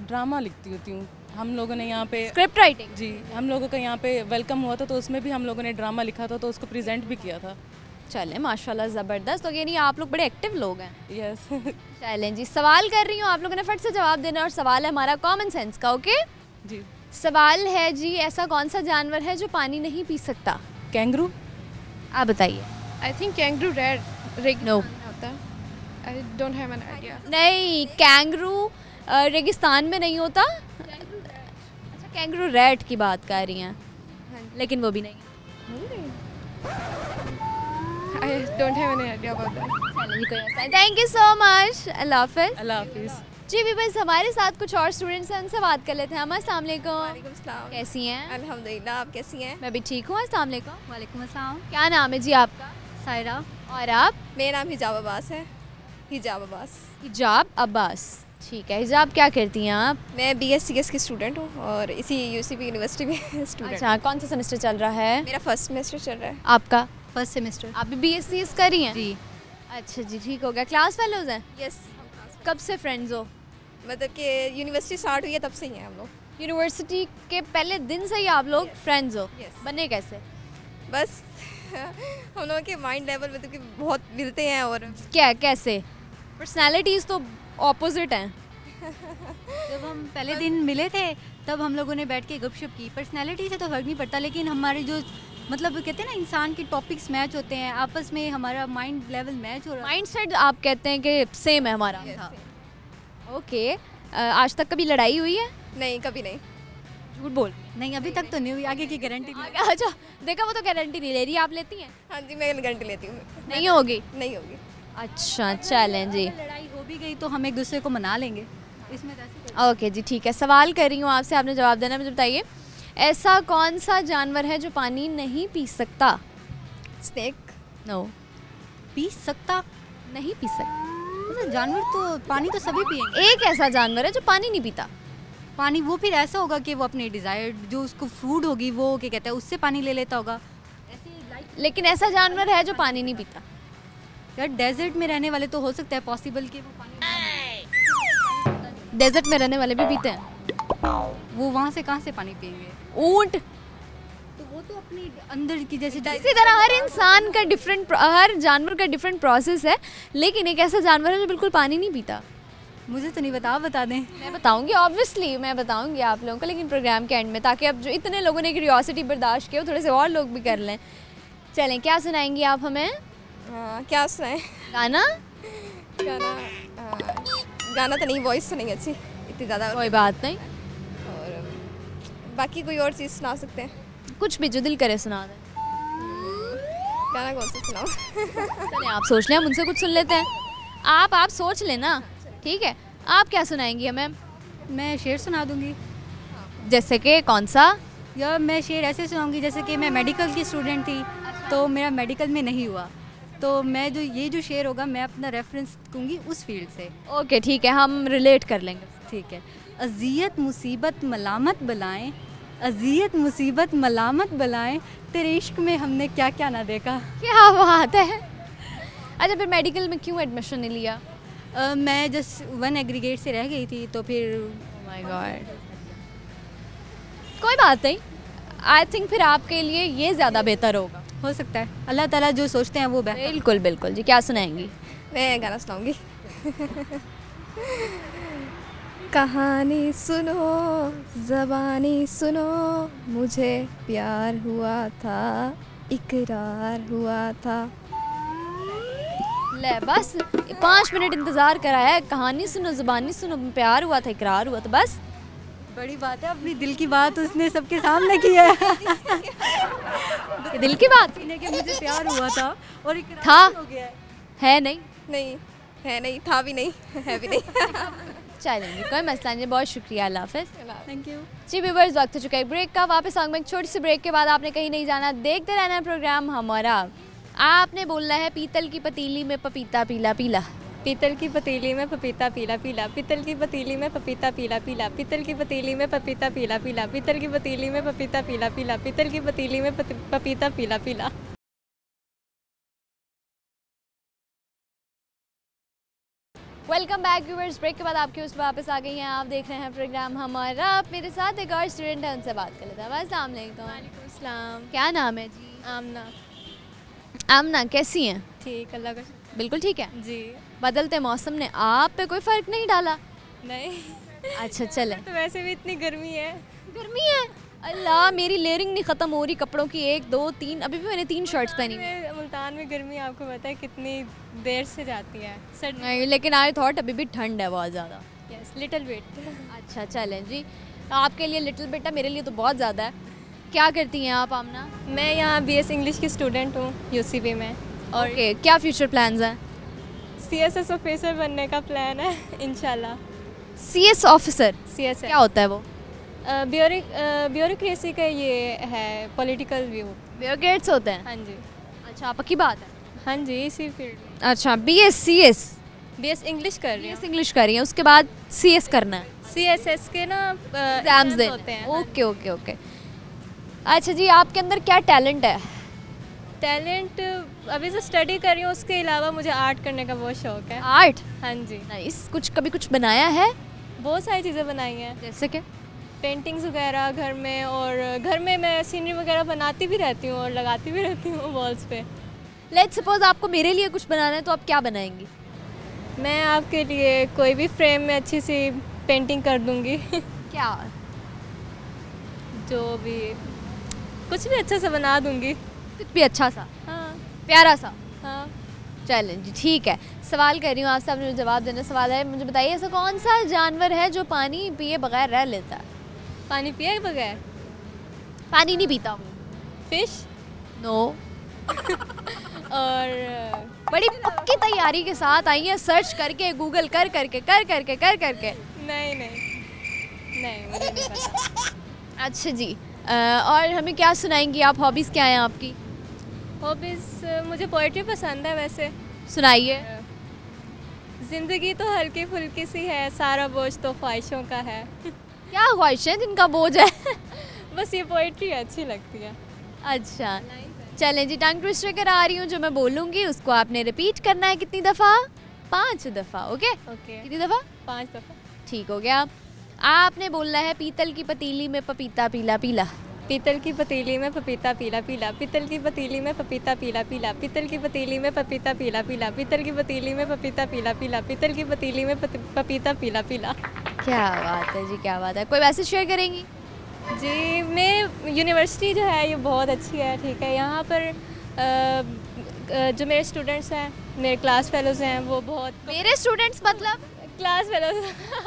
ड्रामा लिखती होती हूँ। हम लोगों ने यहाँ पे स्क्रिप्ट राइटिंग? जी, हम लोगों का यहाँ पे वेलकम हुआ था, तो उसमें भी हम लोगों ने ड्रामा लिखा था, तो उसको प्रेजेंट भी किया था। चलें, माशाल्लाह ज़बरदस्त। तो यानी आप लोग बड़े एक्टिव लोग हैं। यस। चलें जी, सवाल कर रही हूँ, आप लोगों ने फट से जवाब देना, और सवाल है हमारा कॉमन सेंस का। ओके जी। सवाल है जी, ऐसा कौन सा जानवर है जो पानी नहीं पी सकता? कैंगरू। आप बताइए। I think kangaroo red No. होता है। I don't have an idea. नहीं, कैंगरू रेगिस्तान में नहीं होता। अच्छा, कैंगरू रैट की बात कर रही हैं, लेकिन वो भी नहीं। I don't have an idea about that. चलें जी, कोई मसला नहीं। थैंक यू सो मच, अल्लाह हाफिज़। अल्लाह हाफिज़। जी व्यूअर्स, हमारे साथ कुछ और स्टूडेंट्स हैं, उनसे बात कर लेते हैं। हम अस्सलाम वालेकुम। वालेकुम सलाम। कैसी हैं? अल्हम्दुलिल्लाह, आप कैसी हैं? मैं भी ठीक हूँ, अस्सलाम वालेकुम। वालेकुम अस्सलाम। क्या नाम है जी आपका? सायरा। और आप? मेरा नाम हिजाब अब्बास है। हिजाब अब्बास। हिजाब अब्बास, ठीक है। हिजाब क्या करती हैं आप? मैं BScs की स्टूडेंट हूँ और इसी UCP यूनिवर्सिटी में स्टूडेंट। अच्छा, कौन सा सेमेस्टर चल रहा है? मेरा फर्स्ट सेमेस्टर चल रहा है। आपका? First semester. आप भी BScs कर रही हैं? जी। अच्छा जी, ठीक हो गया। क्लास फेलोज हैं? यस। कब से फ्रेंड्स हो? मतलब कि यूनिवर्सिटी स्टार्ट हुई है तब से ही हैं हम लोग। यूनिवर्सिटी के पहले दिन से ही आप लोग फ्रेंड्स हो? Yes. बने कैसे? बस हम लोगों के माइंड लेवल मतलब कि बहुत मिलते हैं। और क्या, कैसे? पर्सनैलिटीज़ तो ऑपोजिट हैं। जब हम पहले दिन मिले थे तब हम लोगों ने बैठ के गपशप की। पर्सनैलिटी से तो फ़र्क नहीं पड़ता, लेकिन हमारे जो मतलब कहते हैं ना, इंसान के टॉपिक्स मैच होते हैं आपस में, हमारा माइंड लेवल मैच हो रहा है। माइंड सेट आप कहते हैं कि सेम है हमारा? हाँ। ओके। आज तक कभी लड़ाई हुई है? नहीं, कभी नहीं। झूठ बोल। नहीं, अभी तक तो नहीं हुई, आगे की गारंटी नहीं। अच्छा, देखा, वो तो गारंटी नहीं ले रही, आप लेती हैं? हाँ जी, मैं गारंटी लेती हूँ। नहीं होगी? नहीं होगी। अच्छा, चलें जी। अगर लड़ाई हो भी गई तो हम एक दूसरे को मना लेंगे, इसमें तो ऐसे कोई- ओके जी, ठीक है। सवाल कर रही हूँ आपसे, आपने जवाब देना। मुझे बताइए, ऐसा कौन सा जानवर है जो पानी नहीं पी सकता? स्नेक। नो, पी सकता नहीं पी सकता। मतलब जानवर तो पानी तो सभी पिएंगे। एक ऐसा जानवर है जो पानी नहीं पीता। पानी वो फिर ऐसा होगा कि वो अपने डिज़ायर जो उसको फूड होगी वो क्या कहते हैं उससे पानी ले लेता होगा। लेकिन ऐसा जानवर है जो पानी नहीं पीता। यार डेजर्ट में रहने वाले तो हो सकता है पॉसिबल कि वो पानी डेजर्ट में रहने वाले भी पीते हैं। वो वहाँ से कहाँ से पानी पिएंगे? ऊंट। तो वो वो तो अपनी अंदर की जैसे इसी तरह हर इंसान का डिफरेंट, हर जानवर का डिफरेंट प्रोसेस है, लेकिन एक ऐसा जानवर है जो बिल्कुल पानी नहीं पीता। मुझे तो नहीं बता, बता दें। मैं बताऊंगी, ऑब्वियसली मैं बताऊंगी आप लोगों को, लेकिन प्रोग्राम के एंड में, ताकि अब जो इतने लोगों ने क्यूरियोसिटी बर्दाश्त की हो, थोड़े से और लोग भी कर लें। चलें, क्या सुनाएंगी आप हमें? क्या सुनाएं? गाना? गाना तो नहीं, वॉइस तो नहीं अच्छी इतनी ज़्यादा। कोई बात नहीं, और बाकी कोई और चीज़ सुना सकते हैं? कुछ भी जो दिल करे सुना दें। गाना कौन सा सुनाओ? चलें, आप सोच लें, हम उनसे कुछ सुन लेते हैं। आप सोच लेना, ठीक है? आप क्या सुनाएंगी हमें? मैं शेर सुना दूंगी। जैसे कि कौन सा? या मैं शेर ऐसे सुनाऊंगी जैसे कि मैं मेडिकल की स्टूडेंट थी, तो मेरा मेडिकल में नहीं हुआ, तो मैं जो शेर होगा मैं अपना रेफरेंस दूंगी उस फील्ड से। ओके, ठीक है, हम रिलेट कर लेंगे। ठीक है। अज़ियत मुसीबत मलामत बलाएं, अज़ियत मुसीबत मलामत बलाएं, तेरे इश्क में हमने क्या क्या ना देखा। क्या बात है। अच्छा, फिर मेडिकल में क्यों एडमिशन नहीं लिया? मैं जस्ट 1 एग्रीगेट से रह गई थी, तो फिर माय गॉड, कोई बात नहीं। आई थिंक फिर आपके लिए ये ज़्यादा बेहतर होगा। हो सकता है, अल्लाह ताला जो सोचते हैं वो बेहतर। बिल्कुल बिल्कुल जी, क्या सुनाएंगी? मैं गाना सुनाऊंगी। कहानी सुनो, ज़बानी सुनो, मुझे प्यार हुआ था, इकरार हुआ था। ले बस 5 मिनट इंतज़ार कराया है। कहानी सुनो, ज़बानी सुनो, प्यार हुआ था, इकरार हुआ था, बस। बड़ी बात है, अपनी दिल की बात उसने सबके सामने की है। दिल की बात कि मुझे प्यार हुआ था और इकरार था, हो गया है नहीं? नहीं है, नहीं था भी नहीं, है भी नहीं। चलेंगे, कोई मसला नहीं। बहुत शुक्रिया, अल्लाह हाफ़िज़। थैंक यू जी व्यूअर्स, वक्त हो चुका है ब्रेक का। वापस आऊँगा एक छोटी सी ब्रेक के बाद। आपने कहीं नहीं जाना, देखते रहना है प्रोग्राम हमारा। आपने बोलना है पीतल की पतीली में पपीता पीला पीला। पीतल की पतीली में पपीता पीला पीला, पीतल की पतीली में पपीता पीला पीला, पीतल की पतीली में पपीता पीला पीला, पीतल की पतीली में पपीता पीला पीला, पीतल की पतीली में पपीता पीला पीला। वेलकम बैक व्यूअर्स, ब्रेक के बाद आपके उस वापस आ गई हैं। आप देख रहे हैं प्रोग्राम हमारा। आप मेरे साथ एक और स्टूडेंट है, उनसे बात कर लेते हैं। अस्सलाम वालेकुम। वालेकुम अस्सलाम। क्या नाम है जी? आमना। आमना, कैसी हैं? ठीक, अल्लाह का बिल्कुल ठीक है जी। बदलते मौसम ने आप पे कोई फ़र्क नहीं डाला? नहीं। अच्छा, चले। तो वैसे भी इतनी गर्मी है। गर्मी है? अल्लाह, मेरी लेयरिंग नहीं ख़त्म हो रही कपड़ों की। 1 2 3, अभी भी मैंने 3 शर्ट्स पहनी हुई हैं। मुल्तान में गर्मी आपको पता है कितनी देर से जाती है। नहीं, लेकिन आई थॉट अभी भी ठंड है बहुत ज़्यादा। Yes, little bit. अच्छा, चलें जी। आपके लिए लिटिल बिट है, मेरे लिए तो बहुत ज़्यादा है। क्या करती हैं आप आमना? मैं यहाँ BS इंग्लिश की स्टूडेंट हूँ UCB में। और ओके, क्या फ्यूचर प्लान्स हैं? CSS ऑफिसर बनने का प्लान है इंशाल्लाह। CS ऑफिसर CSS क्या होता है वो? ब्यूरोक्रेसी का ये है, पॉलिटिकल व्यू। ब्यूरोक्रेट्स होते हैं? हाँ जी। अच्छा, पक्की बात है? हाँ जी, इसी फील्ड में। अच्छा, BS BS इंग्लिश कर रही हूँ। इंग्लिश कर रही हैं, उसके बाद CS करना है? CSS के ना एग्जाम्स देने होते हैं। Okay okay okay. अच्छा जी, आपके अंदर क्या टैलेंट है? टैलेंट अभी से स्टडी कर रही हूँ, उसके अलावा मुझे आर्ट करने का बहुत शौक है। आर्ट? हाँ जी। नाइस। कभी कुछ बनाया है? बहुत सारी चीज़ें बनाई हैं, जैसे कि पेंटिंग्स वगैरह घर में, और घर में मैं सीनरी वगैरह बनाती भी रहती हूँ और लगाती भी रहती हूँ वॉल्स पे। लेट्स सपोज आपको मेरे लिए कुछ बनाना है, तो आप क्या बनाएंगी? मैं आपके लिए कोई भी फ्रेम में अच्छी सी पेंटिंग कर दूँगी। क्या? जो भी, कुछ भी अच्छा सा बना दूँगी। कुछ भी अच्छा सा, हाँ प्यारा सा। हाँ। चलें जी, ठीक है। सवाल कर रही हूँ आपसे, आपने जवाब देना। सवाल है, मुझे बताइए ऐसा कौन सा जानवर है जो पानी पिए बगैर रह लेता है? पानी पिए बगैर? पानी नहीं पीता वो। फिश? नो। और बड़ी पक्की तैयारी के साथ आई है, सर्च करके, गूगल कर करके। नहीं मुझे नहीं पता। अच्छा जी, और हमें क्या सुनाएंगी आप? हॉबीज़ क्या हैं आपकी? हॉबीज़, मुझे पोइट्री पसंद है वैसे। सुनाइए। ज़िंदगी तो हल्की फुल्की सी है, सारा बोझ तो ख्वाहिशों का है। क्या ख्वाहिशें जिनका बोझ है? बस ये पोइट्री अच्छी लगती है। अच्छा, चलें जी, टंग ट्विस्टर करा रही हूँ। जो मैं बोलूँगी उसको आपने रिपीट करना है। कितनी दफ़ा? 5 दफ़ा। Okay okay. कितनी दफ़ा? 5 दफ़ा। ठीक हो गया। आपने बोलना है पीतल की पतीली में पपीता पीला पीला। पीतल की पतीली में पपीता पीला पीला, पीतल की पतीली में पपीता पीला पीला, पीतल की पतीली में पपीता पीला पीला, पीतल की पतीली में पपीता पीला पीला, पीतल की पतीली में पपीता पीला पीला। क्या बात है जी, क्या बात है। कोई मैसेज शेयर करेंगी? जी, मैं यूनिवर्सिटी जो है ये बहुत अच्छी है, ठीक है। यहाँ पर जो मेरे स्टूडेंट्स हैं, मेरे क्लास फेलोज़ हैं, वो बहुत मेरे स्टूडेंट्स मतलब क्लास फेलोज़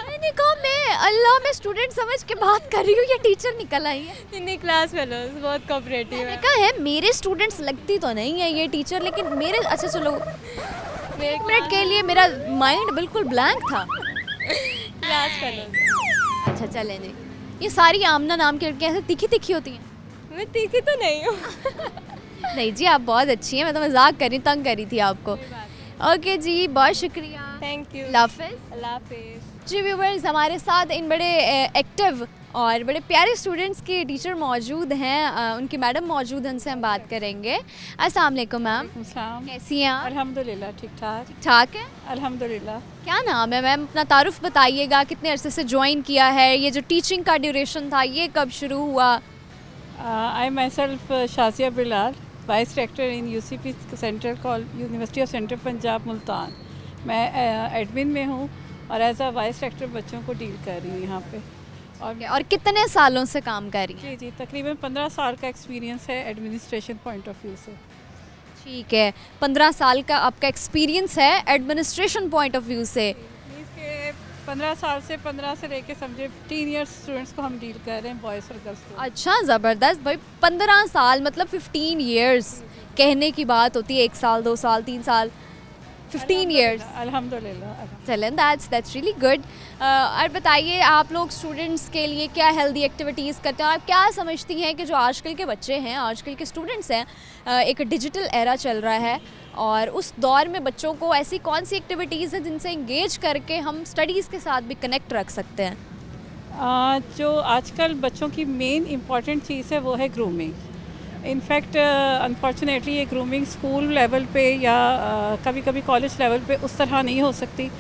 मैंने कहा मैं अल्लाह में स्टूडेंट समझ के बात कर रही हूँ, ये टीचर निकल आई है। नहीं, क्लास फेलोज़ बहुत कोऑपरेटिव मैंने है। कहा है मेरे स्टूडेंट्स लगती तो नहीं है ये टीचर, लेकिन मेरे अच्छा चलो मेरे एक मिनट के लिए मेरा माइंड बिल्कुल ब्लैंक था। Class fellows. अच्छा चलें जी। ये सारी आमना नाम की लड़कियाँ ऐसे तीखी तीखी होती हैं? मैं तीखी तो नहीं हूँ। नहीं जी, आप बहुत अच्छी हैं, मैं तो मजाक कर रही, तंग करी थी आपको। ओके जी, बहुत शुक्रिया, थैंक यू, अल्लाह हाफिज़। अल्लाह हाफिज़। जी व्यूवर्स, हमारे साथ इन बड़े एक्टिव और बड़े प्यारे स्टूडेंट्स के टीचर मौजूद हैं, उनकी मैडम मौजूद हैं, उनसे हम बात करेंगे। अस्सलाम वालेकुम मैम, कैसी हैं आप? अल्हम्दुलिल्लाह ठीक ठाक। ठीक ठाक है, अल्हम्दुलिल्लाह। क्या नाम है मैम? अपना तारुफ बताइएगा, कितने अरसे से ज्वाइन किया है, ये जो टीचिंग का ड्यूरेशन था ये कब शुरू हुआ? I myself Shazia Bilal, vice rector in UCP central college, university of central Punjab Multan. मैं एडमिन में हूँ और एज अ वाइस रेक्टर बच्चों को डील कर रही हूँ यहाँ पे। और कितने सालों से काम कर रही हैं? जी, तकरीबन 15 साल का एक्सपीरियंस है एडमिनिस्ट्रेशन पॉइंट ऑफ व्यू से। ठीक है, 15 साल का आपका एक्सपीरियंस है एडमिनिस्ट्रेशन पॉइंट ऑफ व्यू से। इसके 15 साल से 15 से लेके समझे टीन ईयर्स स्टूडेंट्स को हम डील कर रहे हैं, बॉयज़ और गर्ल्स को। अच्छा, ज़बरदस्त भाई। 15 साल मतलब 15 ईयर्स कहने की बात होती है, 1 साल 2 साल 3 साल, 15 ईयर्स। अल्हम्दुलिल्लाह। चलें, दैट्स रियली गुड। और बताइए, आप लोग स्टूडेंट्स के लिए क्या हेल्दी एक्टिविटीज़ करते हैं? आप क्या समझती हैं कि जो आजकल के बच्चे हैं, आजकल के स्टूडेंट्स हैं, एक डिजिटल एरा चल रहा है और उस दौर में बच्चों को ऐसी कौन सी एक्टिविटीज़ हैं जिनसे इंगेज करके हम स्टडीज़ के साथ भी कनेक्ट रख सकते हैं? जो आजकल बच्चों की मेन इम्पॉर्टेंट चीज़ है वो है ग्रूमिंग। इनफैक्ट अनफॉर्चुनेटली ये ग्रूमिंग स्कूल लेवल पे या कभी कभी कॉलेज लेवल पे उस तरह नहीं हो सकती।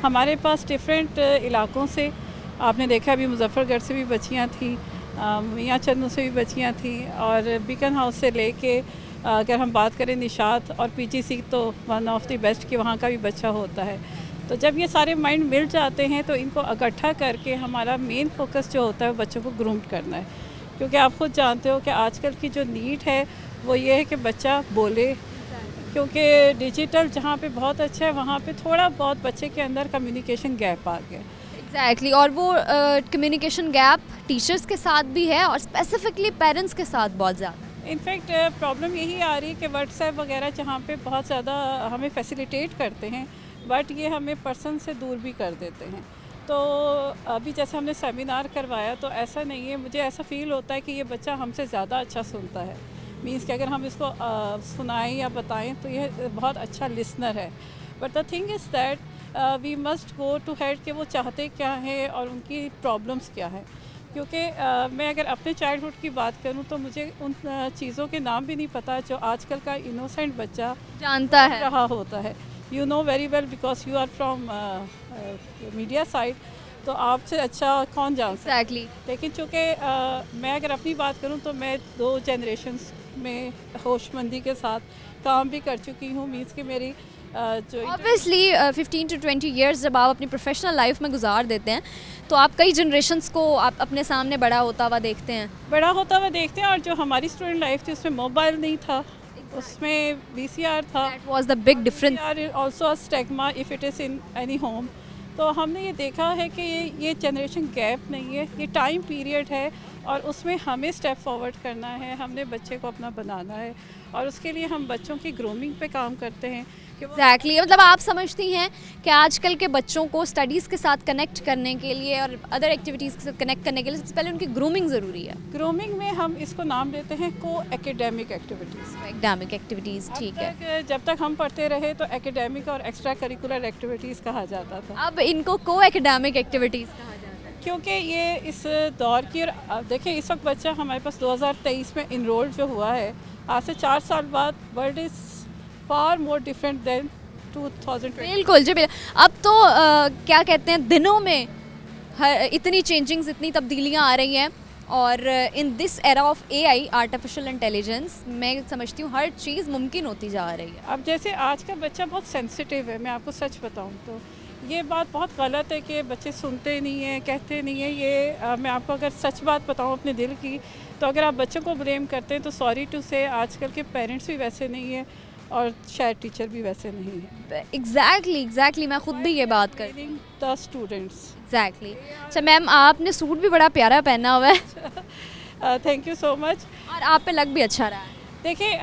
हमारे पास डिफरेंट इलाकों से, आपने देखा अभी मुजफ्फरगढ़ से भी बच्चियाँ थी, मियाँ चन्नू से भी बच्चियाँ थी, और बीकन हाउस से लेके अगर हम बात करें निशात और PGC तो वन ऑफ द बेस्ट कि वहाँ का भी बच्चा होता है। तो जब ये सारे माइंड मिल जाते हैं तो इनको इकट्ठा करके हमारा मेन फोकस जो होता है वो बच्चों को ग्रूम्ड करना है, क्योंकि आप खुद जानते हो कि आजकल की जो नीड है वो ये है कि बच्चा बोले, क्योंकि डिजिटल जहाँ पे बहुत अच्छा है वहाँ पे थोड़ा बहुत बच्चे के अंदर कम्युनिकेशन गैप आ गया। एग्जैक्टली, और वो कम्युनिकेशन गैप टीचर्स के साथ भी है और स्पेसिफिकली पेरेंट्स के साथ बहुत ज़्यादा। इनफैक्ट प्रॉब्लम यही आ रही है कि व्हाट्सएप वगैरह जहाँ पे बहुत ज़्यादा हमें फैसिलिटेट करते हैं, बट ये हमें पर्सन से दूर भी कर देते हैं। तो अभी जैसे हमने सेमिनार करवाया तो ऐसा नहीं है, मुझे ऐसा फ़ील होता है कि ये बच्चा हमसे ज़्यादा अच्छा सुनता है। मीन्स कि अगर हम इसको सुनाएं या बताएं तो ये बहुत अच्छा लिसनर है। But the thing is that we must go to head कि वो चाहते क्या हैं और उनकी प्रॉब्लम्स क्या हैं। क्योंकि मैं अगर अपने चाइल्डहुड की बात करूं तो मुझे उन चीज़ों के नाम भी नहीं पता जो आजकल का इनोसेंट बच्चा जानता है रहा होता है। You know very well because you are from media side, तो आपसे अच्छा कौन जान सकता है। Exactly. लेकिन चूँकि मैं अगर अपनी बात करूं तो मैं 2 जनरेशन्स में होशमंदी के साथ काम भी कर चुकी हूं। मीन्स कि मेरी जो ऑब्वियसली 15 to 20 ईयर्स जब आप अपनी प्रोफेशनल लाइफ में गुजार देते हैं तो आप कई जनरेशन्स को आप अपने सामने बड़ा होता हुआ देखते हैं। और जो हमारी स्टूडेंट लाइफ थी उसमें मोबाइल नहीं था, उसमें VCR था। That was the big difference. VCR also a stigma if it is in any home. तो हमने ये देखा है कि ये जनरेशन गैप नहीं है, ये टाइम पीरियड है और उसमें हमें स्टेप फॉरवर्ड करना है, हमने बच्चे को अपना बनाना है और उसके लिए हम बच्चों की ग्रूमिंग पे काम करते हैं। एग्जैक्टली, मतलब आप समझती हैं कि आजकल के बच्चों को स्टडीज़ के साथ कनेक्ट करने के लिए और अदर एक्टिविटीज़ के साथ कनेक्ट करने के लिए सबसे पहले उनकी ग्रूमिंग ज़रूरी है। ग्रूमिंग में हम इसको नाम देते हैं को एकेडमिक एक्टिविटीज़। एकेडमिक एक्टिविटीज़, ठीक है। जब तक हम पढ़ते रहे तो एकेडमिक और एक्स्ट्रा करिकुलर एक्टिविटीज़ कहा जाता था, अब इनको को एकेडमिक एक्टिविटीज़ कहा जाता है, क्योंकि ये इस दौर की। और देखिए इस वक्त बच्चा हमारे पास 2023 में इनरोल्ड जो हुआ है, आज से 4 साल बाद world is far more different than 2020। बिल्कुल जी, बिल्कुल। अब तो क्या कहते हैं, दिनों में इतनी चेंजिंग्स, इतनी तब्दीलियां आ रही हैं और in this era of AI, artificial intelligence, मैं समझती हूँ हर चीज़ मुमकिन होती जा रही है। अब जैसे आज का बच्चा बहुत सेंसिटिव है, मैं आपको सच बताऊं तो ये बात बहुत गलत है कि बच्चे सुनते नहीं हैं, कहते नहीं हैं। ये मैं आपको अगर सच बात बताऊं अपने दिल की, तो अगर आप बच्चों को ब्लेम करते हैं तो सॉरी टू से आजकल के पेरेंट्स भी वैसे नहीं हैं और शायद टीचर भी वैसे नहीं है। एग्जैक्टली मैं खुद भी ये बात कर रही हूँ, द स्टूडेंट्स। एग्जैक्टली। अच्छा मैम, आपने सूट भी बड़ा प्यारा पहना हुआ है। Thank you so much. और आप पे लग भी अच्छा रहा है। देखिए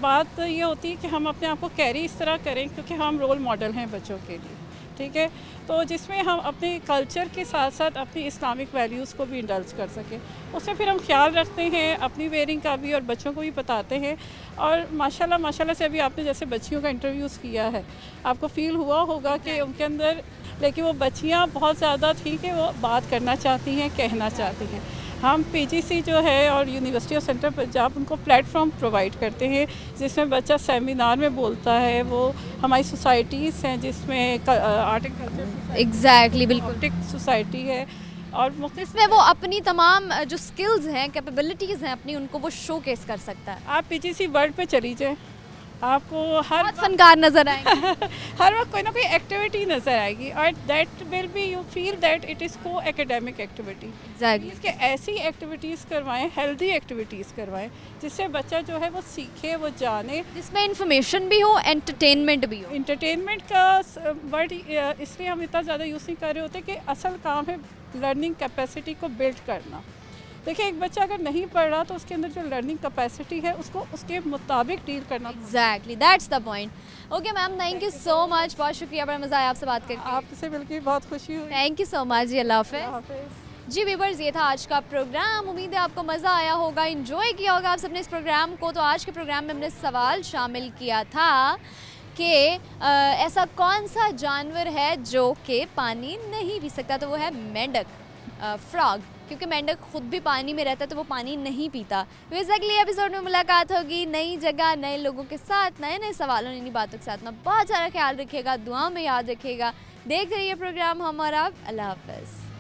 बात ये होती है कि हम अपने आप को कैरी इस तरह करें क्योंकि हम रोल मॉडल हैं बच्चों के लिए, ठीक है, तो जिसमें हम अपने कल्चर के साथ साथ अपनी इस्लामिक वैल्यूज़ को भी इंडल्ज कर सकें। उससे फिर हम ख्याल रखते हैं अपनी वेयरिंग का भी और बच्चों को भी बताते हैं। और माशाल्लाह से अभी आपने जैसे बच्चियों का इंटरव्यूज़ किया है, आपको फील हुआ होगा कि उनके अंदर, लेकिन वो बच्चियाँ बहुत ज़्यादा थी कि वो बात करना चाहती हैं, कहना चाहती हैं। हम पीजीसी जो है और यूनिवर्सिटी और सेंटर पंजाब उनको प्लेटफॉर्म प्रोवाइड करते हैं जिसमें बच्चा सेमिनार में बोलता है। वो हमारी सोसाइटीज़ हैं जिसमें आर्ट एंड कल्चर, एग्जैक्टली, बिल्कुल सोसाइटी है, और इसमें वो अपनी तमाम जो स्किल्स हैं, कैपेबिलिटीज़ हैं अपनी, उनको वो शोकेस कर सकता है। आप पीजीसी वर्ल्ड पे चली जाए, आपको हर फनकार नज़र आएंगे। हर वक्त कोई ना कोई एक्टिविटी नज़र आएगी और that will be, you feel that it is को एकेडमिक एक्टिविटी। इसके ऐसी एक्टिविटीज़ करवाएं, हेल्दी एक्टिविटीज़ करवाएं जिससे बच्चा जो है वो सीखे, वो जाने, जिसमें इंफॉर्मेशन भी हो, एंटरटेनमेंट भी हो। इंटरटेनमेंट का वर्ड इसलिए हम इतना ज़्यादा यूज़ नहीं कर रहे होते कि असल काम है लर्निंग कैपेसिटी को बिल्ड करना। देखिए, एक बच्चा अगर नहीं पढ़ रहा तो उसके अंदर जो लर्निंग कैपेसिटी है उसको उसके मुताबिक डील करना। Exactly, that's the point. Okay ma'am, thank you so much, बहुत शुक्रिया, बड़ा मज़ा आया आपसे बात करके। आपसे मिलकर बहुत खुशी हुई। थैंक यू सो मच जी, अल्लाह हाफ़िज़। जी व्यूअर्स, ये था आज का प्रोग्राम। उम्मीद है आपको मज़ा आया होगा, एंजॉय किया होगा आप सबने इस प्रोग्राम को। तो आज के प्रोग्राम में हमने सवाल शामिल किया था कि ऐसा कौन सा जानवर है जो कि पानी नहीं पी सकता, तो वो है मेंढक, फ्रॉग, क्योंकि मेंढक खुद भी पानी में रहता है तो वो पानी नहीं पीता। वैसे अगले एपिसोड में मुलाकात होगी नई जगह, नए लोगों के साथ, नए नए सवालों, नई बातों के साथ। ना बहुत सारा ख्याल रखिएगा, दुआ में याद रखिएगा। देख रहिए प्रोग्राम हम और आप। अल्लाह हाफ़िज़।